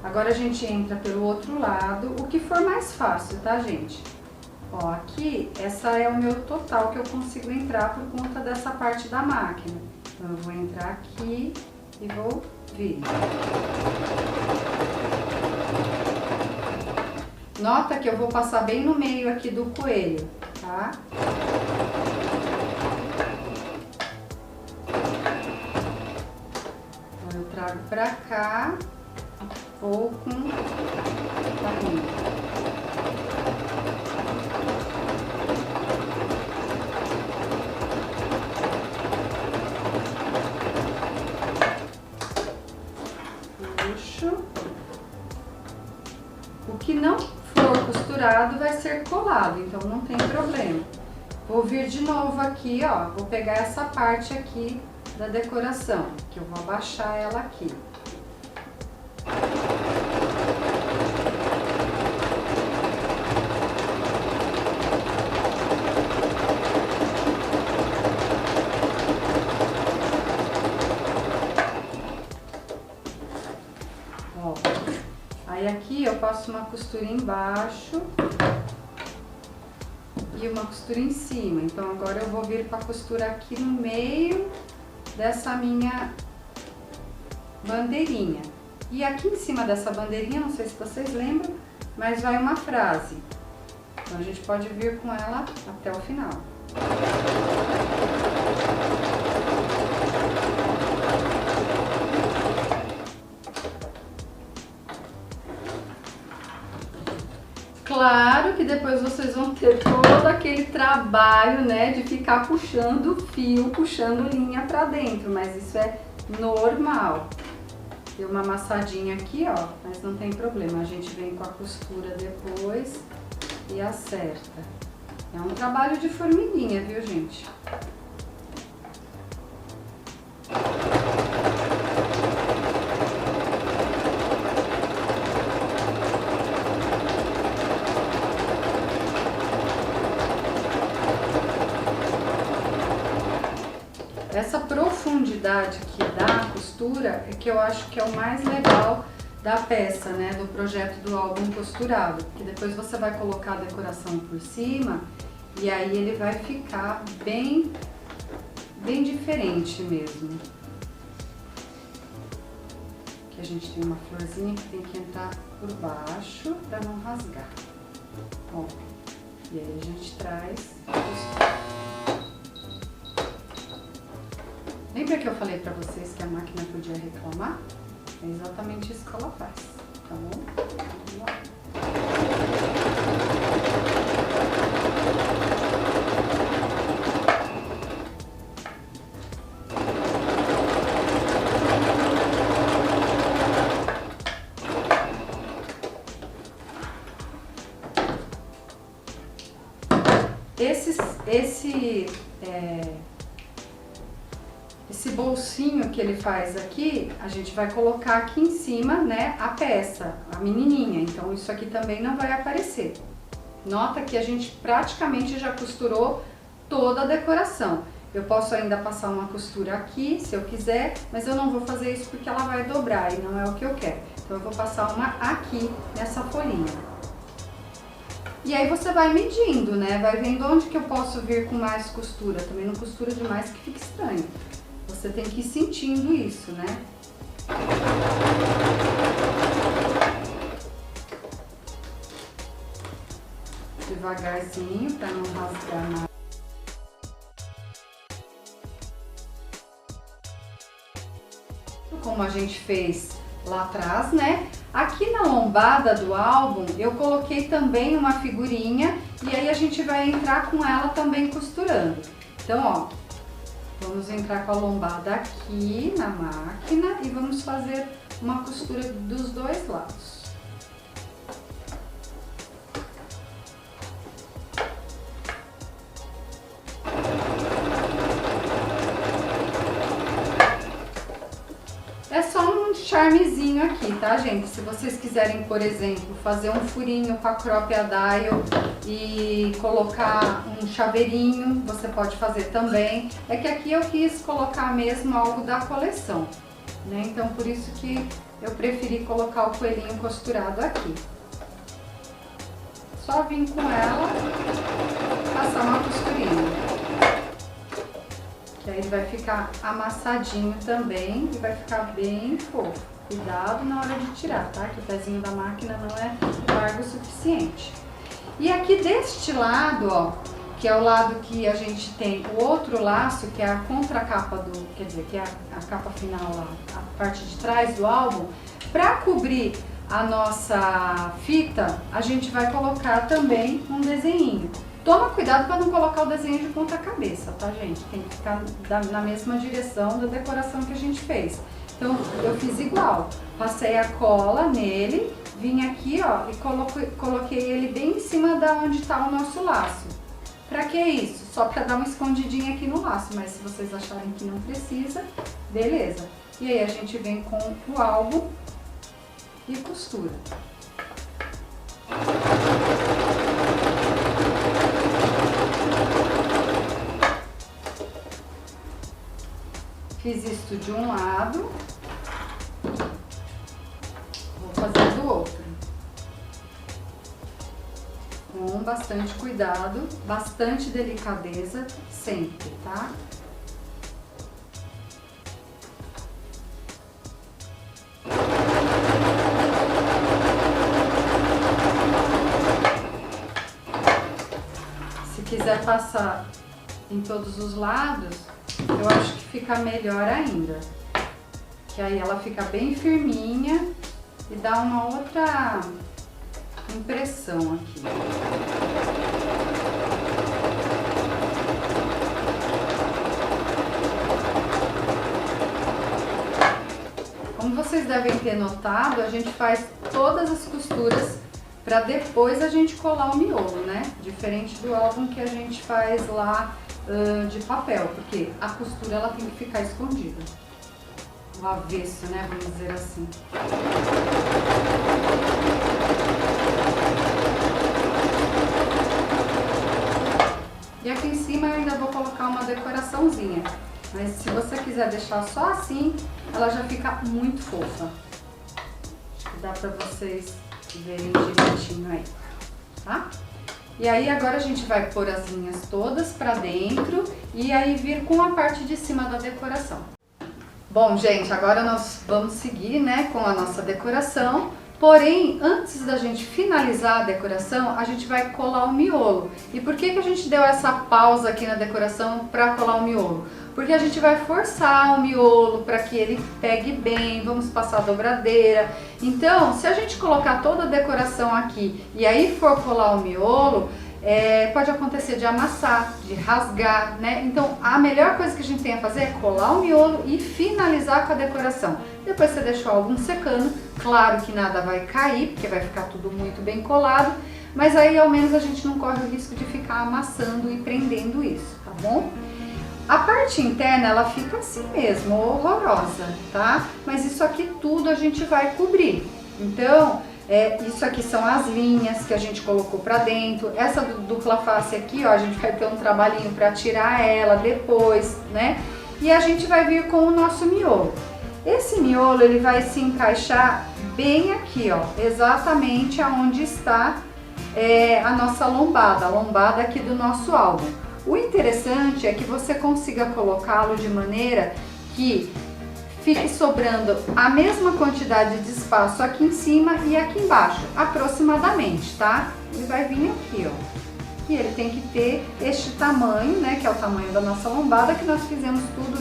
Agora a gente entra pelo outro lado, o que for mais fácil, tá, gente? Ó, aqui, essa é o meu total que eu consigo entrar por conta dessa parte da máquina. Então, eu vou entrar aqui e vou vir. Nota que eu vou passar bem no meio aqui do coelho, tá? Então, eu trago pra cá, vou com a linha. O que não for costurado vai ser colado, então não tem problema. Vou vir de novo aqui, ó, vou pegar essa parte aqui da decoração, que eu vou abaixar ela aqui. Aí aqui eu passo uma costura embaixo e uma costura em cima. Então agora eu vou vir com a costura aqui no meio dessa minha bandeirinha. E aqui em cima dessa bandeirinha, não sei se vocês lembram, mas vai uma frase. Então a gente pode vir com ela até o final. Claro que depois vocês vão ter todo aquele trabalho, né, de ficar puxando fio, puxando linha pra dentro, mas isso é normal. Deu uma amassadinha aqui, ó, mas não tem problema, a gente vem com a costura depois e acerta. É um trabalho de formiguinha, viu, gente? Essa profundidade que dá a costura é que eu acho que é o mais legal da peça, né, do projeto do álbum costurado, porque depois você vai colocar a decoração por cima e aí ele vai ficar bem diferente mesmo. Aqui a gente tem uma florzinha que tem que entrar por baixo para não rasgar. Ó, e aí a gente traz a costura. Lembra que eu falei pra vocês que a máquina podia reclamar? É exatamente isso que ela faz, tá bom? Vamos lá. Esse bolsinho que ele faz aqui, a gente vai colocar aqui em cima, né, a peça, a menininha. Então isso aqui também não vai aparecer. Nota que a gente praticamente já costurou toda a decoração. Eu posso ainda passar uma costura aqui, se eu quiser, mas eu não vou fazer isso porque ela vai dobrar e não é o que eu quero. Então eu vou passar uma aqui nessa folhinha. E aí você vai medindo, né? Vai vendo onde que eu posso vir com mais costura. Também não costura demais que fica estranho. Você tem que ir sentindo isso, né? Devagarzinho, para não rasgar nada. Como a gente fez lá atrás, né? Aqui na lombada do álbum eu coloquei também uma figurinha e aí a gente vai entrar com ela também costurando. Então, ó, vamos entrar com a lombada aqui na máquina e vamos fazer uma costura dos dois lados. só um charmezinho aqui, tá, gente? Se vocês quiserem, por exemplo, fazer um furinho com a crop a dial e colocar um chaveirinho, você pode fazer também. É que aqui eu quis colocar mesmo algo da coleção, né? Então, por isso que eu preferi colocar o coelhinho costurado aqui. Só vim com ela, passar uma costurinha. Que aí ele vai ficar amassadinho também e vai ficar bem fofo. Cuidado na hora de tirar, tá? Que o pezinho da máquina não é largo o suficiente. E aqui deste lado, ó, que é o lado que a gente tem o outro laço, que é a contracapa do, quer dizer, que é a capa final lá, a parte de trás do álbum, para cobrir a nossa fita, a gente vai colocar também um desenhinho. Toma cuidado para não colocar o desenho de ponta cabeça, tá, gente? Tem que ficar na mesma direção da decoração que a gente fez. Então, eu fiz igual. Passei a cola nele, vim aqui, ó, e coloquei ele bem em cima da onde tá o nosso laço. Pra que isso? Só pra dar uma escondidinha aqui no laço, mas se vocês acharem que não precisa, beleza. E aí a gente vem com o álbum e costura. Fiz isto de um lado, vou fazer do outro. Com bastante cuidado, bastante delicadeza, sempre, tá? Se quiser passar em todos os lados, eu acho que fica melhor ainda, que aí ela fica bem firminha e dá uma outra impressão aqui. Como vocês devem ter notado, a gente faz todas as costuras para depois a gente colar o miolo, né? Diferente do álbum que a gente faz lá de papel, porque a costura ela tem que ficar escondida, o avesso, né, vamos dizer assim. E aqui em cima eu ainda vou colocar uma decoraçãozinha, mas se você quiser deixar só assim, ela já fica muito fofa. Acho que dá pra vocês verem direitinho aí, tá? E aí agora a gente vai pôr as linhas todas pra dentro e aí vir com a parte de cima da decoração. Bom, gente, agora nós vamos seguir, né, com a nossa decoração. Porém, antes da gente finalizar a decoração, a gente vai colar o miolo. E por que que a gente deu essa pausa aqui na decoração para colar o miolo? Porque a gente vai forçar o miolo para que ele pegue bem, vamos passar a dobradeira. Então, se a gente colocar toda a decoração aqui e aí for colar o miolo, pode acontecer de amassar, de rasgar, né? Então, a melhor coisa que a gente tem a fazer é colar o miolo e finalizar com a decoração. Depois você deixa o álbum secando, claro que nada vai cair, porque vai ficar tudo muito bem colado, mas aí ao menos a gente não corre o risco de ficar amassando e prendendo isso, tá bom? A parte interna ela fica assim mesmo, horrorosa, tá? Mas isso aqui tudo a gente vai cobrir. Então, isso aqui são as linhas que a gente colocou pra dentro. Essa dupla face aqui, ó, a gente vai ter um trabalhinho pra tirar ela depois, né? E a gente vai vir com o nosso miolo. Esse miolo, ele vai se encaixar bem aqui, ó, exatamente aonde está a nossa lombada, a lombada aqui do nosso álbum. O interessante é que você consiga colocá-lo de maneira que fique sobrando a mesma quantidade de espaço aqui em cima e aqui embaixo, aproximadamente, tá? Ele vai vir aqui, ó. E ele tem que ter este tamanho, né, que é o tamanho da nossa lombada, que nós fizemos tudo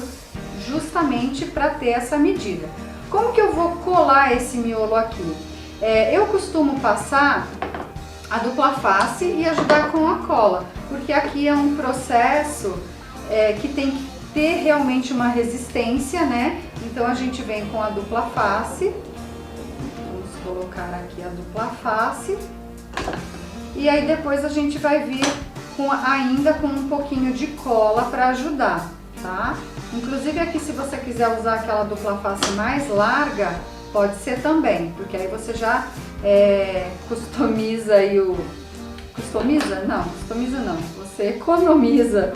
justamente para ter essa medida. Como que eu vou colar esse miolo aqui? Eu costumo passar a dupla face e ajudar com a cola, porque aqui é um processo que tem que ter realmente uma resistência, né? Então a gente vem com a dupla face, vamos colocar aqui a dupla face, e aí depois a gente vai vir ainda com um pouquinho de cola para ajudar. tá? Inclusive aqui, se você quiser usar aquela dupla face mais larga, pode ser também, porque aí você já customiza aí o... Customiza? Não, customiza não. Você economiza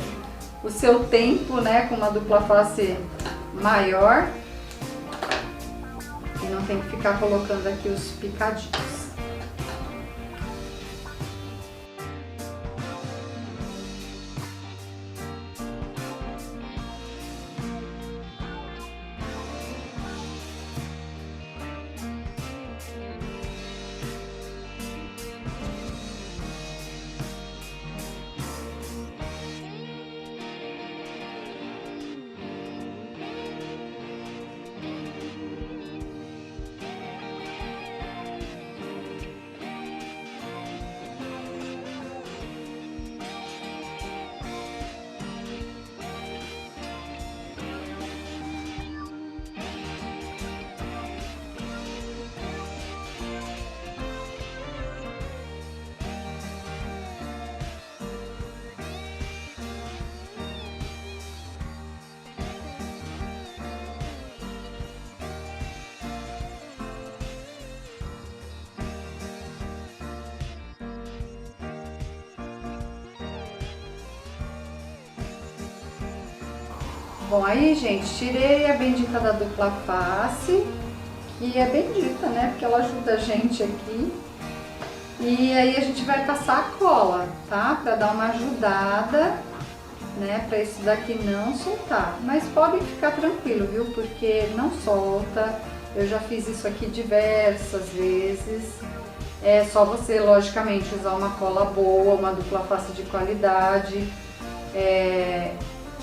o seu tempo, né, com uma dupla face maior e não tem que ficar colocando aqui os picadinhos. Bom, aí, gente, tirei a bendita da dupla face, que é bendita, né? Porque ela ajuda a gente aqui. E aí a gente vai passar a cola, tá? Pra dar uma ajudada, né? Pra isso daqui não soltar. Mas podem ficar tranquilo, viu? Porque não solta. Eu já fiz isso aqui diversas vezes. É só você, logicamente, usar uma cola boa, uma dupla face de qualidade,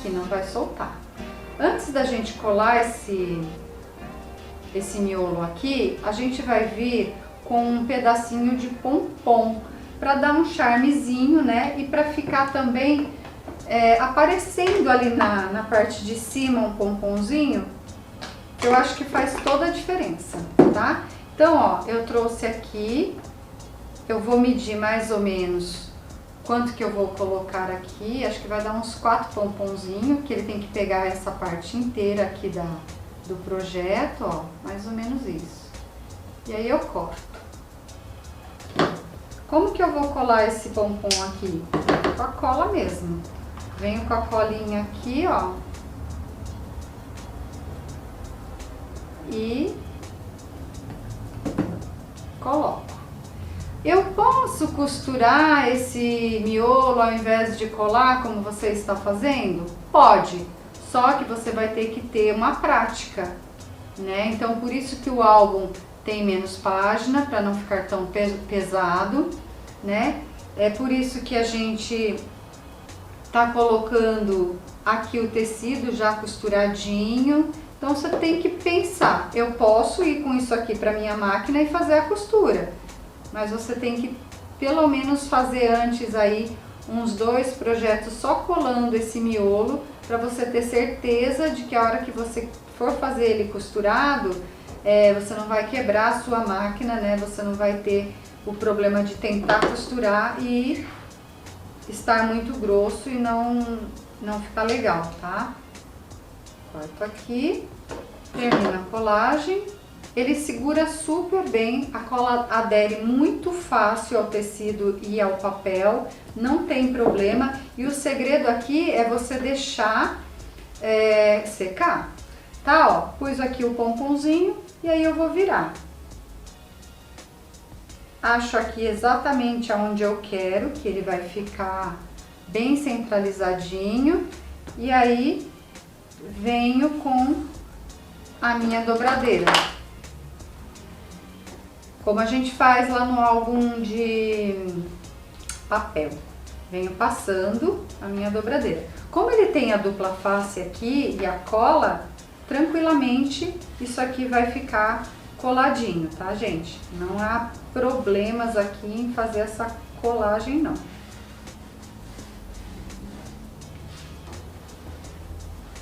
que não vai soltar. Antes da gente colar esse miolo aqui, a gente vai vir com um pedacinho de pompom para dar um charmezinho, né? E para ficar também aparecendo ali na parte de cima um pomponzinho, eu acho que faz toda a diferença, tá? Então, ó, eu trouxe aqui, eu vou medir mais ou menos quanto que eu vou colocar aqui, acho que vai dar uns 4 pomponzinhos, que ele tem que pegar essa parte inteira aqui do projeto, ó, mais ou menos isso. E aí eu corto. Como que eu vou colar esse pompom aqui? Com a cola mesmo. Venho com a colinha aqui, ó. E coloco. Eu posso costurar esse miolo ao invés de colar, como você está fazendo? Pode, só que você vai ter que ter uma prática, né? Então, por isso que o álbum tem menos página, para não ficar tão pesado, né? É por isso que a gente tá colocando aqui o tecido já costuradinho. Então, você tem que pensar, eu posso ir com isso aqui para minha máquina e fazer a costura. Mas você tem que pelo menos fazer antes aí uns 2 projetos só colando esse miolo, para você ter certeza de que a hora que você for fazer ele costurado, você não vai quebrar a sua máquina, né? Você não vai ter o problema de tentar costurar e estar muito grosso e não ficar legal, tá? Corto aqui, termina a colagem. Ele segura super bem, a cola adere muito fácil ao tecido e ao papel, não tem problema. E o segredo aqui é você deixar secar, tá? Ó, pus aqui o pomponzinho e aí eu vou virar. Acho aqui exatamente aonde eu quero, que ele vai ficar bem centralizadinho. E aí venho com a minha dobradeira. Como a gente faz lá no álbum de papel. Venho passando a minha dobradeira. Como ele tem a dupla face aqui e a cola, tranquilamente isso aqui vai ficar coladinho, tá, gente? Não há problemas aqui em fazer essa colagem, não.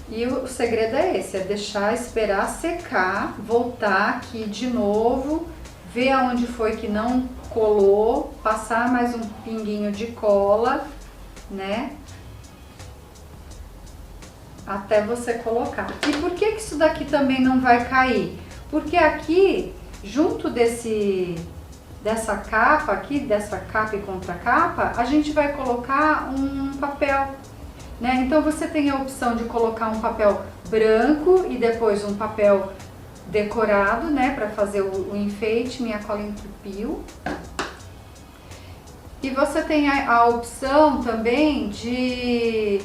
E o segredo é esse, é deixar esperar secar, voltar aqui de novo, ver aonde foi que não colou, passar mais um pinguinho de cola, né? até você colocar. E por que que isso daqui também não vai cair? Porque aqui, junto dessa capa aqui, dessa capa e contracapa, a gente vai colocar um papel, né? Então você tem a opção de colocar um papel branco e depois um papel decorado, né, para fazer o enfeite. Minha cola entupiu. E você tem a opção também de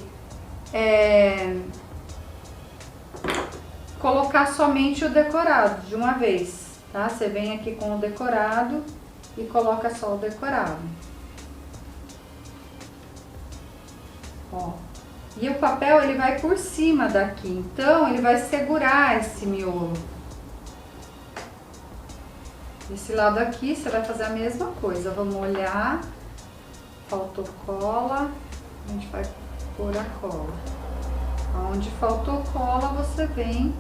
colocar somente o decorado de uma vez, tá? Você vem aqui com o decorado e coloca só o decorado. Ó. E o papel ele vai por cima daqui, então ele vai segurar esse miolo. Esse lado aqui você vai fazer a mesma coisa, vamos olhar, faltou cola, a gente vai pôr a cola. Onde faltou cola, você vem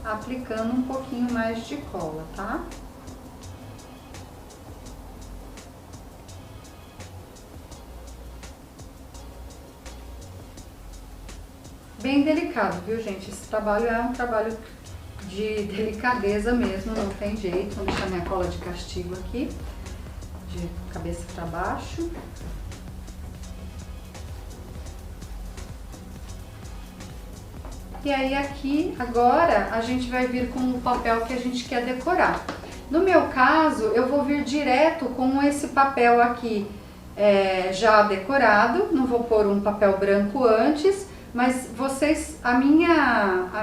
aplicando um pouquinho mais de cola, tá? Bem delicado, viu, gente? Esse trabalho é um trabalho de delicadeza mesmo, não tem jeito. Vou deixar minha cola de castigo aqui, de cabeça para baixo. E aí aqui, agora, a gente vai vir com o papel que a gente quer decorar. No meu caso, eu vou vir direto com esse papel aqui já decorado, não vou pôr um papel branco antes, mas vocês,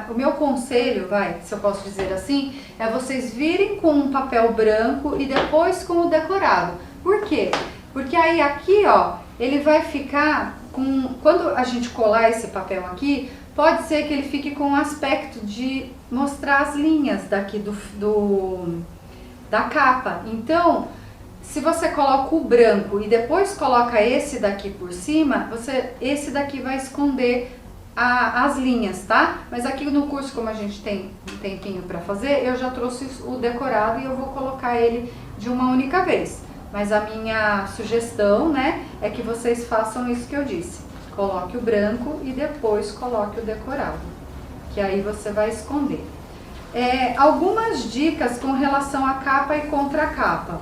o meu conselho, se eu posso dizer assim, é vocês virem com um papel branco e depois com o decorado. Por quê? Porque aí aqui, ó, ele vai ficar com, quando a gente colar esse papel aqui, pode ser que ele fique com o aspecto de mostrar as linhas daqui da capa. Então, se você coloca o branco e depois coloca esse daqui por cima, esse daqui vai esconder as linhas, tá? Mas aqui no curso, como a gente tem um tempinho para fazer, eu já trouxe o decorado e eu vou colocar ele de uma única vez. Mas a minha sugestão, né, é que vocês façam isso que eu disse. Coloque o branco e depois coloque o decorado, que aí você vai esconder. Algumas dicas com relação à capa e contracapa.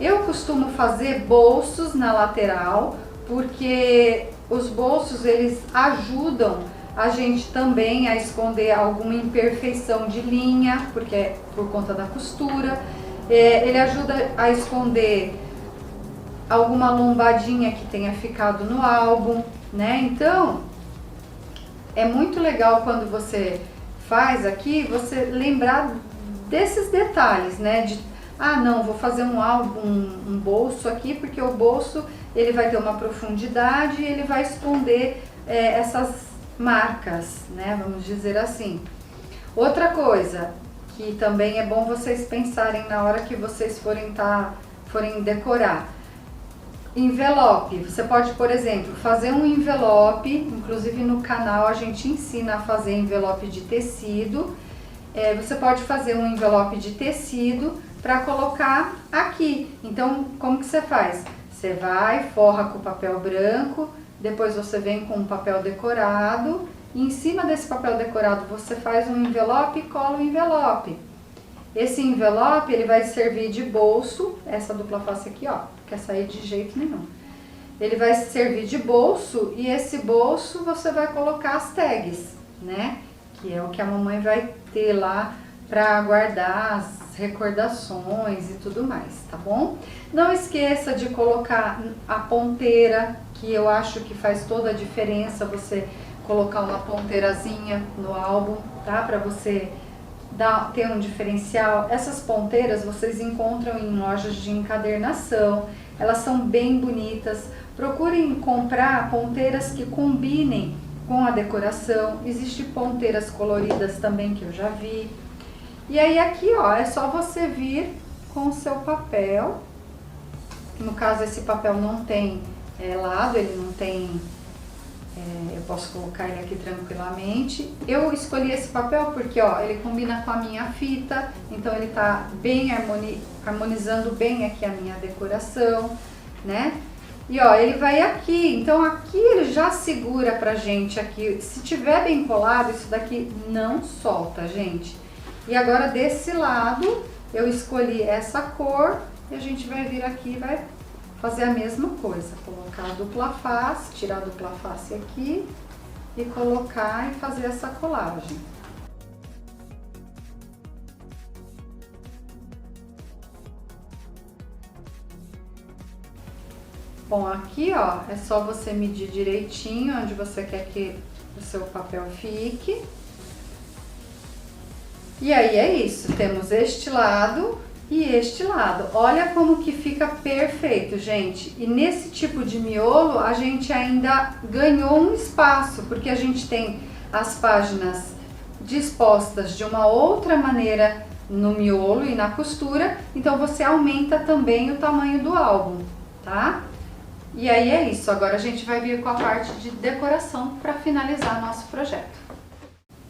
Eu costumo fazer bolsos na lateral, porque os bolsos eles ajudam a gente também a esconder alguma imperfeição de linha, porque é por conta da costura. Ele ajuda a esconder alguma lombadinha que tenha ficado no álbum, né? Então, é muito legal quando você faz aqui, você lembrar desses detalhes, né? Não, vou fazer um álbum, um bolso aqui, porque o bolso ele vai ter uma profundidade e ele vai esconder essas marcas, né? Vamos dizer assim. Outra coisa que também é bom vocês pensarem na hora que vocês forem decorar. Envelope. Você pode, por exemplo, fazer um envelope, inclusive no canal a gente ensina a fazer envelope de tecido. Você pode fazer um envelope de tecido para colocar aqui. Então, como que você faz? Você vai, forra com papel branco, depois você vem com um papel decorado, e em cima desse papel decorado você faz um envelope e cola o envelope. Esse envelope ele vai servir de bolso, essa dupla face aqui, ó, quer sair de jeito nenhum. Ele vai servir de bolso e esse bolso você vai colocar as tags, né? Que é o que a mamãe vai ter lá para guardar as recordações e tudo mais, tá bom? Não esqueça de colocar a ponteira, que eu acho que faz toda a diferença você colocar uma ponteirazinha no álbum, tá? Para você ter um diferencial. Essas ponteiras vocês encontram em lojas de encadernação, elas são bem bonitas. Procurem comprar ponteiras que combinem com a decoração. Existem ponteiras coloridas também que eu já vi. E aí aqui, ó, é só você vir com o seu papel. No caso, esse papel não tem lado, ele não tem... eu posso colocar ele aqui tranquilamente. Eu escolhi esse papel porque, ó, ele combina com a minha fita, então ele tá bem harmonizando bem aqui a minha decoração, né? E ó, ele vai aqui, então aqui ele já segura pra gente aqui. Se tiver bem colado, isso daqui não solta, gente. E agora desse lado, eu escolhi essa cor e a gente vai vir aqui e vai fazer a mesma coisa. Colocar a dupla face, tirar a dupla face aqui e colocar e fazer essa colagem. Bom, aqui ó, é só você medir direitinho onde você quer que o seu papel fique. E aí é isso, temos este lado e este lado. Olha como que fica perfeito, gente. E nesse tipo de miolo a gente ainda ganhou um espaço, porque a gente tem as páginas dispostas de uma outra maneira no miolo e na costura, então você aumenta também o tamanho do álbum, tá? E aí é isso, agora a gente vai vir com a parte de decoração para finalizar nosso projeto.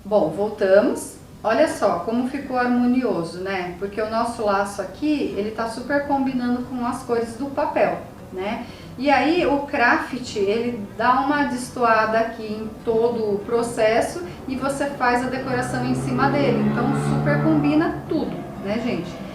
Bom, voltamos. Olha só como ficou harmonioso, né? Porque o nosso laço aqui, ele tá super combinando com as cores do papel, né? E aí o craft, ele dá uma destoada aqui em todo o processo e você faz a decoração em cima dele. Então super combina tudo, né, gente?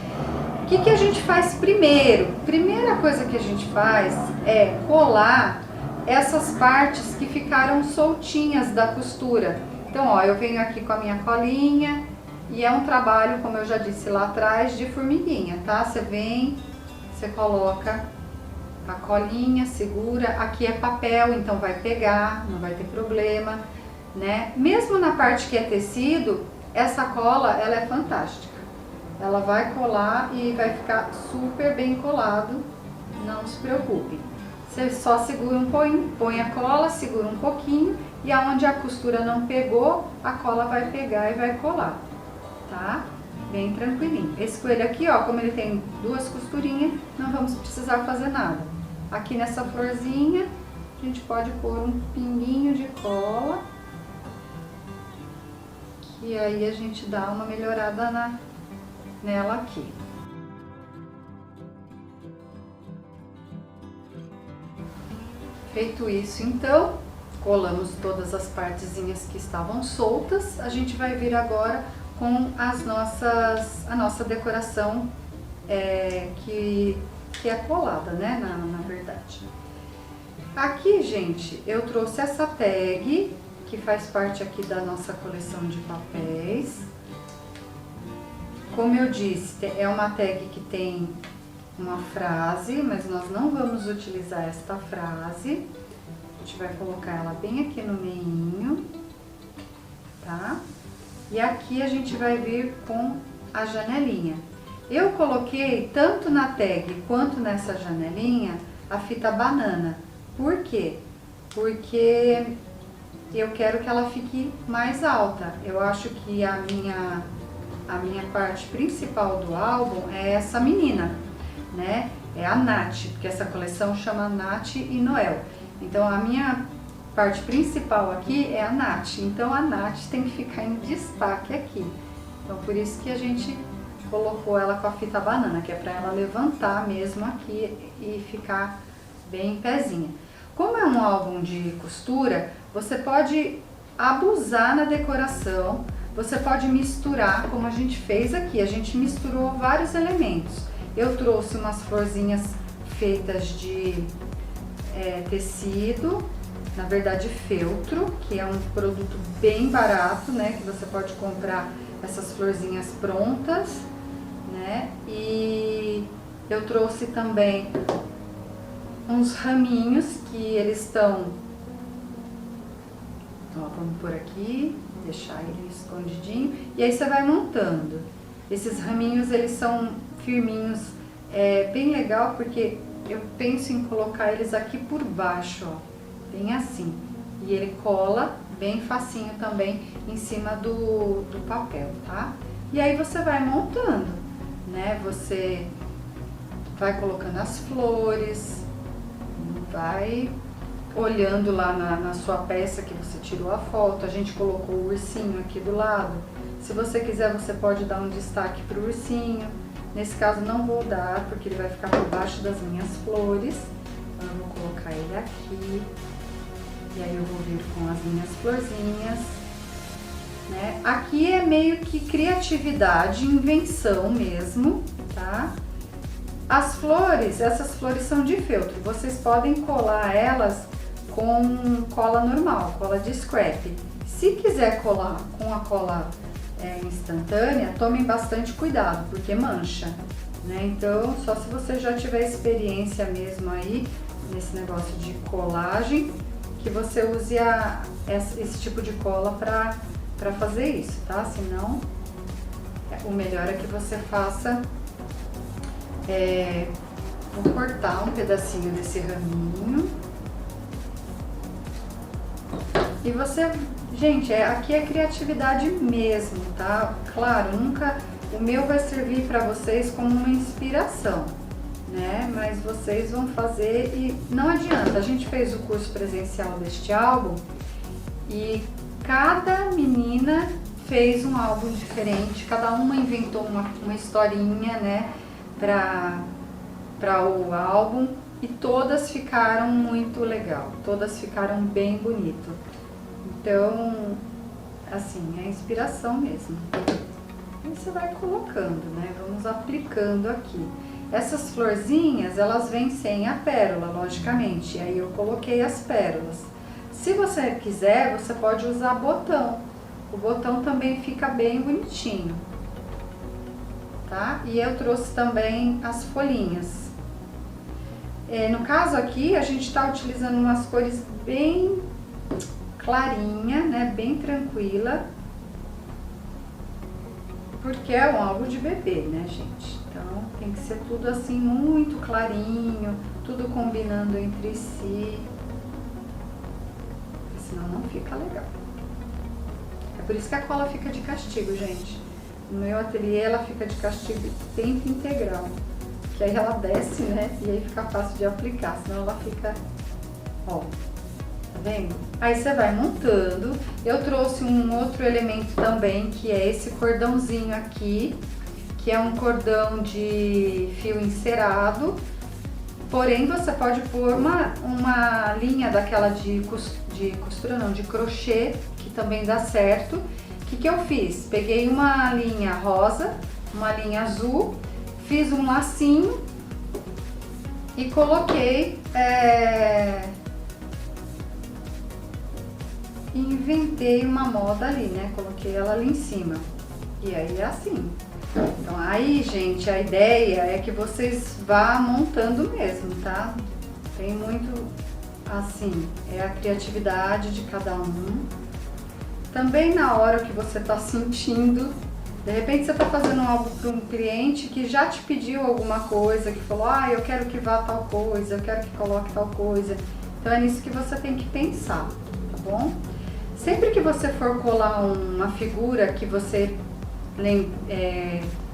O que a gente faz primeiro? Primeira coisa que a gente faz é colar essas partes que ficaram soltinhas da costura. Então, ó, eu venho aqui com a minha colinha e é um trabalho, como eu já disse lá atrás, de formiguinha, tá? Você vem, você coloca a colinha, segura, aqui é papel, então vai pegar, não vai ter problema, né? Mesmo na parte que é tecido, essa cola, ela é fantástica. Ela vai colar e vai ficar super bem colado, não se preocupe. Você só segura um pouquinho, põe a cola, segura um pouquinho e aonde a costura não pegou, a cola vai pegar e vai colar, tá? Bem tranquilinho. Esse coelho aqui, ó, como ele tem duas costurinhas, não vamos precisar fazer nada. Aqui nessa florzinha, a gente pode pôr um pinguinho de cola, que aí a gente dá uma melhorada nela aqui. Feito isso, então, colamos todas as partezinhas que estavam soltas. A gente vai vir agora com a nossa decoração que é colada, né, na verdade. Aqui, gente, eu trouxe essa tag, que faz parte aqui da nossa coleção de papéis. Como eu disse, é uma tag que tem uma frase, mas nós não vamos utilizar esta frase. A gente vai colocar ela bem aqui no meinho, tá? E aqui a gente vai vir com a janelinha. Eu coloquei tanto na tag quanto nessa janelinha a fita banana. Por quê? Porque eu quero que ela fique mais alta. Eu acho que a minha parte principal do álbum é essa menina, né? É a Nath, porque essa coleção chama Nath e Noel. Então a minha parte principal aqui é a Nath, então a Nath tem que ficar em destaque aqui. Então por isso que a gente colocou ela com a fita banana, que é para ela levantar mesmo aqui e ficar bem em pezinha. Como é um álbum de costura, você pode abusar na decoração, você pode misturar, como a gente fez aqui, a gente misturou vários elementos. Eu trouxe umas florzinhas feitas de tecido, na verdade feltro, que é um produto bem barato, né, que você pode comprar essas florzinhas prontas, né, e eu trouxe também uns raminhos que eles estão, ó, vamos por aqui, deixar ele escondidinho, e aí você vai montando. Esses raminhos, eles são firminhos, bem legal, porque eu penso em colocar eles aqui por baixo, ó, bem assim. E ele cola bem facinho também em cima do papel, tá? E aí você vai montando, né? Você vai colocando as flores, vai olhando lá na sua peça que você tirou a foto. A gente colocou o ursinho aqui do lado. Se você quiser, você pode dar um destaque para o ursinho. Nesse caso não vou dar, porque ele vai ficar por baixo das minhas flores. Então eu vou colocar colocar ele aqui. E aí eu vou vir com as minhas florzinhas, né? Aqui é meio que criatividade, invenção mesmo, tá? As flores, essas flores são de feltro, vocês podem colar elas com cola normal, cola de scrap. Se quiser colar com a cola instantânea, tomem bastante cuidado, porque mancha, né? Então, só se você já tiver experiência mesmo aí, nesse negócio de colagem, que você use esse tipo de cola para fazer isso, tá? Senão, o melhor é que você faça, vou cortar um pedacinho desse raminho. E você, gente, aqui é criatividade mesmo, tá? Claro, nunca, o meu vai servir para vocês como uma inspiração, né? Mas vocês vão fazer e não adianta. A gente fez o curso presencial deste álbum e cada menina fez um álbum diferente, cada uma inventou uma historinha, né, para o álbum, e todas ficaram muito legal, todas ficaram bem bonito. Então, assim, é inspiração mesmo. E você vai colocando, né? Vamos aplicando aqui. Essas florzinhas, elas vêm sem a pérola, logicamente. E aí eu coloquei as pérolas. Se você quiser, você pode usar botão. O botão também fica bem bonitinho, tá? E eu trouxe também as folhinhas. No caso aqui, a gente tá utilizando umas cores bem clarinha, né? Bem tranquila. Porque é um álbum de bebê, né, gente? Então, tem que ser tudo assim muito clarinho, tudo combinando entre si, porque senão não fica legal. É por isso que a cola fica de castigo, gente. No meu ateliê ela fica de castigo tempo integral, que aí ela desce, né, e aí fica fácil de aplicar, senão ela fica, ó, tá vendo? Aí você vai montando. Eu trouxe um outro elemento também, que é esse cordãozinho aqui, que é um cordão de fio encerado, porém você pode pôr uma linha daquela de costura, não, de crochê, que também dá certo. O que eu fiz? Peguei uma linha rosa, uma linha azul, fiz um lacinho e coloquei, inventei uma moda ali, né? Coloquei ela ali em cima. E aí é assim. Então aí, gente, a ideia é que vocês vá montando mesmo, tá? Tem muito, assim, é a criatividade de cada um. Também na hora que você tá sentindo, de repente você tá fazendo algo para um cliente que já te pediu alguma coisa, que falou, eu quero que vá tal coisa, eu quero que coloque tal coisa. Então é nisso que você tem que pensar, tá bom? Sempre que você for colar uma figura que você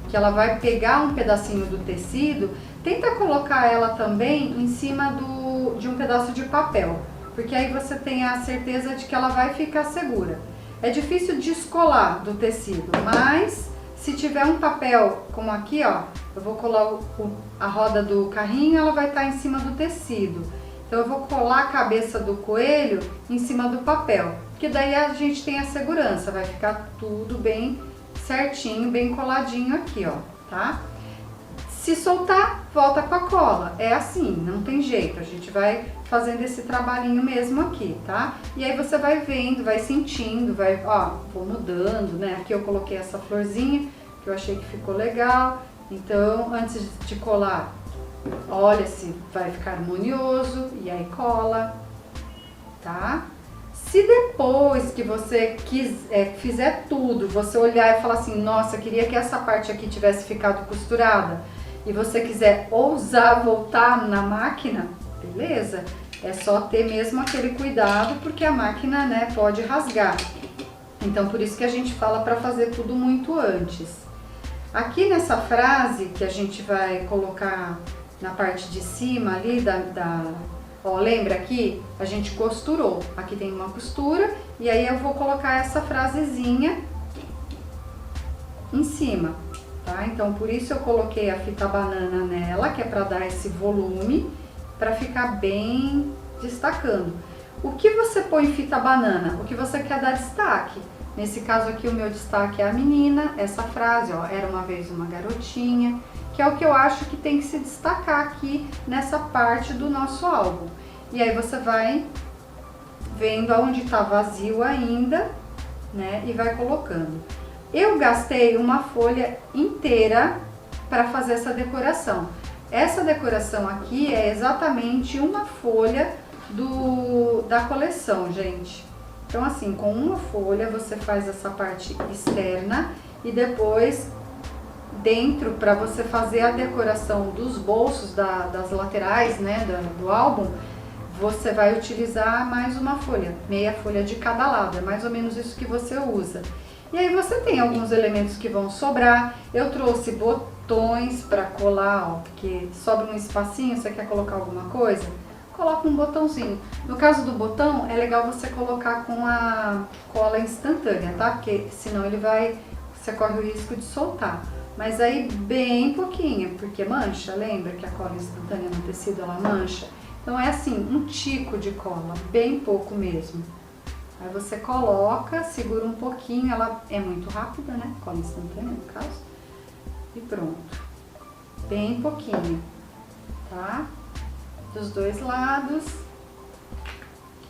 que ela vai pegar um pedacinho do tecido, tenta colocar ela também em cima de um pedaço de papel, porque aí você tem a certeza de que ela vai ficar segura. É difícil descolar do tecido, mas se tiver um papel como aqui, ó, eu vou colar a roda do carrinho, ela vai estar em cima do tecido. Então eu vou colar a cabeça do coelho em cima do papel, porque daí a gente tem a segurança, vai ficar tudo bem certinho, bem coladinho aqui, ó, tá? Se soltar, volta com a cola. É assim, não tem jeito, a gente vai fazendo esse trabalhinho mesmo aqui, tá? E aí você vai vendo, vai sentindo, vai, ó, vou mudando, né? Aqui eu coloquei essa florzinha, que eu achei que ficou legal. Então, antes de colar, olha se vai ficar harmonioso, e aí cola, tá? Se depois que você fizer tudo, você olhar e falar assim, nossa, queria que essa parte aqui tivesse ficado costurada, e você quiser ousar voltar na máquina, beleza? É só ter mesmo aquele cuidado, porque a máquina, né, pode rasgar. Então, por isso que a gente fala para fazer tudo muito antes. Aqui nessa frase que a gente vai colocar na parte de cima ali ó, lembra aqui? A gente costurou. Aqui tem uma costura e aí eu vou colocar essa frasezinha em cima, tá? Então, por isso eu coloquei a fita banana nela, que é para dar esse volume. para ficar bem destacando. O que você põe em fita banana? O que você quer dar destaque. Nesse caso aqui o meu destaque é a menina, essa frase, ó, era uma vez uma garotinha, que é o que eu acho que tem que se destacar aqui nessa parte do nosso álbum. E aí você vai vendo aonde tá vazio ainda, né, e vai colocando. Eu gastei uma folha inteira para fazer essa decoração. Essa decoração aqui é exatamente uma folha da coleção, gente. Então assim, com uma folha você faz essa parte externa e depois dentro, para você fazer a decoração dos bolsos das laterais, né, do álbum, você vai utilizar mais uma folha, meia folha de cada lado, é mais ou menos isso que você usa. E aí você tem alguns elementos que vão sobrar. Eu trouxe botões para colar, ó, porque sobra um espacinho, você quer colocar alguma coisa? Coloca um botãozinho. No caso do botão, é legal você colocar com a cola instantânea, tá? Porque senão você corre o risco de soltar. Mas aí bem pouquinho, porque mancha, lembra que a cola instantânea no tecido ela mancha? Então é assim, um tico de cola, bem pouco mesmo. Aí você coloca, segura um pouquinho, ela é muito rápida, né? Cola instantânea no caso. E pronto. Bem pouquinho, tá? Dos dois lados.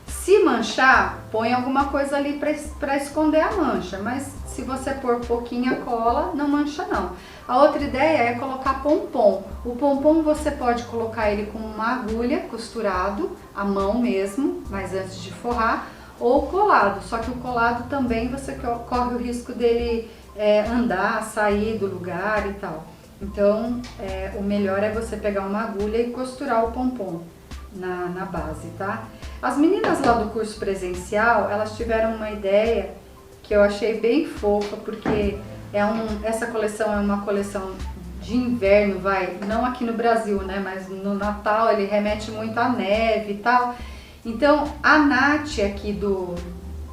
Se manchar, põe alguma coisa ali para esconder a mancha, mas se você pôr pouquinha cola, não mancha não. A outra ideia é colocar pompom. O pompom você pode colocar ele com uma agulha costurado, à mão mesmo, mas antes de forrar, ou colado. Só que o colado também você corre o risco dele andar, sair do lugar e tal. Então, o melhor é você pegar uma agulha e costurar o pompom na base, tá? As meninas lá do curso presencial, elas tiveram uma ideia que eu achei bem fofa, porque essa coleção é uma coleção de inverno, não aqui no Brasil, né? Mas no Natal ele remete muito à neve e tal. Então, a Nath aqui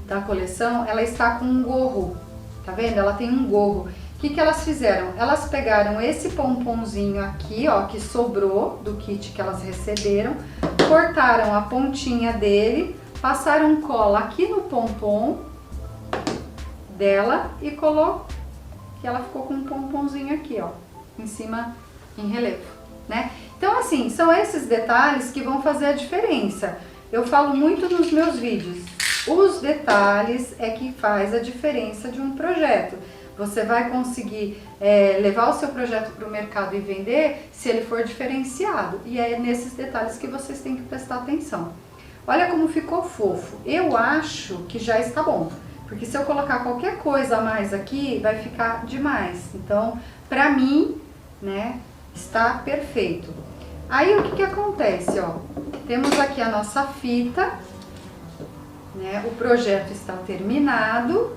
da coleção, ela está com um gorro, tá vendo? Ela tem um gorro. O que elas fizeram? Elas pegaram esse pomponzinho aqui, ó, que sobrou do kit que elas receberam, cortaram a pontinha dele, passaram cola aqui no pompom dela e que ela ficou com um pomponzinho aqui, ó, em cima, em relevo, né? Então, assim, são esses detalhes que vão fazer a diferença. Eu falo muito nos meus vídeos, os detalhes é que faz a diferença de um projeto. Você vai conseguir levar o seu projeto para o mercado e vender se ele for diferenciado. E é nesses detalhes que vocês têm que prestar atenção. Olha como ficou fofo. Eu acho que já está bom. Porque se eu colocar qualquer coisa a mais aqui, vai ficar demais. Então, pra mim, né, está perfeito. Aí, o que acontece, ó? Temos aqui a nossa fita, né? O projeto está terminado.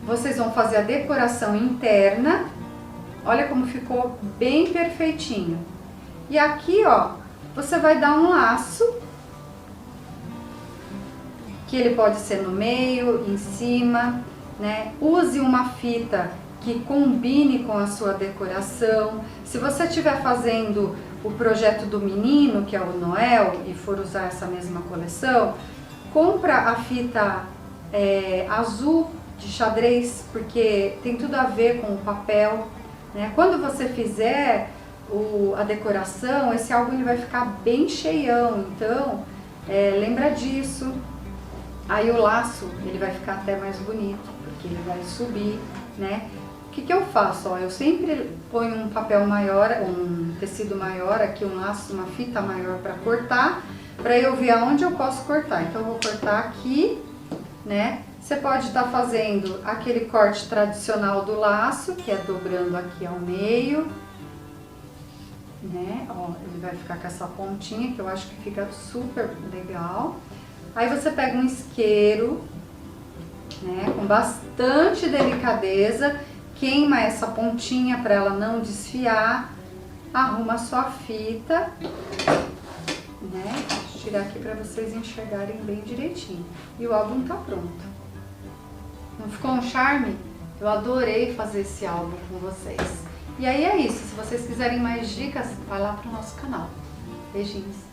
Vocês vão fazer a decoração interna. Olha como ficou bem perfeitinho. E aqui, ó, você vai dar um laço, que ele pode ser no meio, em cima, né? Use uma fita que combine com a sua decoração. Se você estiver fazendo o projeto do menino, que é o Noel, e for usar essa mesma coleção, compra a fita azul de xadrez, porque tem tudo a ver com o papel, né? Quando você fizer a decoração, esse álbum ele vai ficar bem cheião, então lembra disso. Aí o laço ele vai ficar até mais bonito, porque ele vai subir, né? O que eu faço? Ó, eu sempre ponho um papel maior, um tecido maior aqui, um laço, uma fita maior para cortar, para eu ver aonde eu posso cortar. Então eu vou cortar aqui, né? Você pode estar fazendo aquele corte tradicional do laço, que é dobrando aqui ao meio, né? Ó, ele vai ficar com essa pontinha, que eu acho que fica super legal. Aí você pega um isqueiro, né, com bastante delicadeza, queima essa pontinha para ela não desfiar, arruma a sua fita, né? Deixa eu tirar aqui para vocês enxergarem bem direitinho. E o álbum tá pronto. Não ficou um charme? Eu adorei fazer esse álbum com vocês. E aí é isso, se vocês quiserem mais dicas, vai lá pro nosso canal. Beijinhos!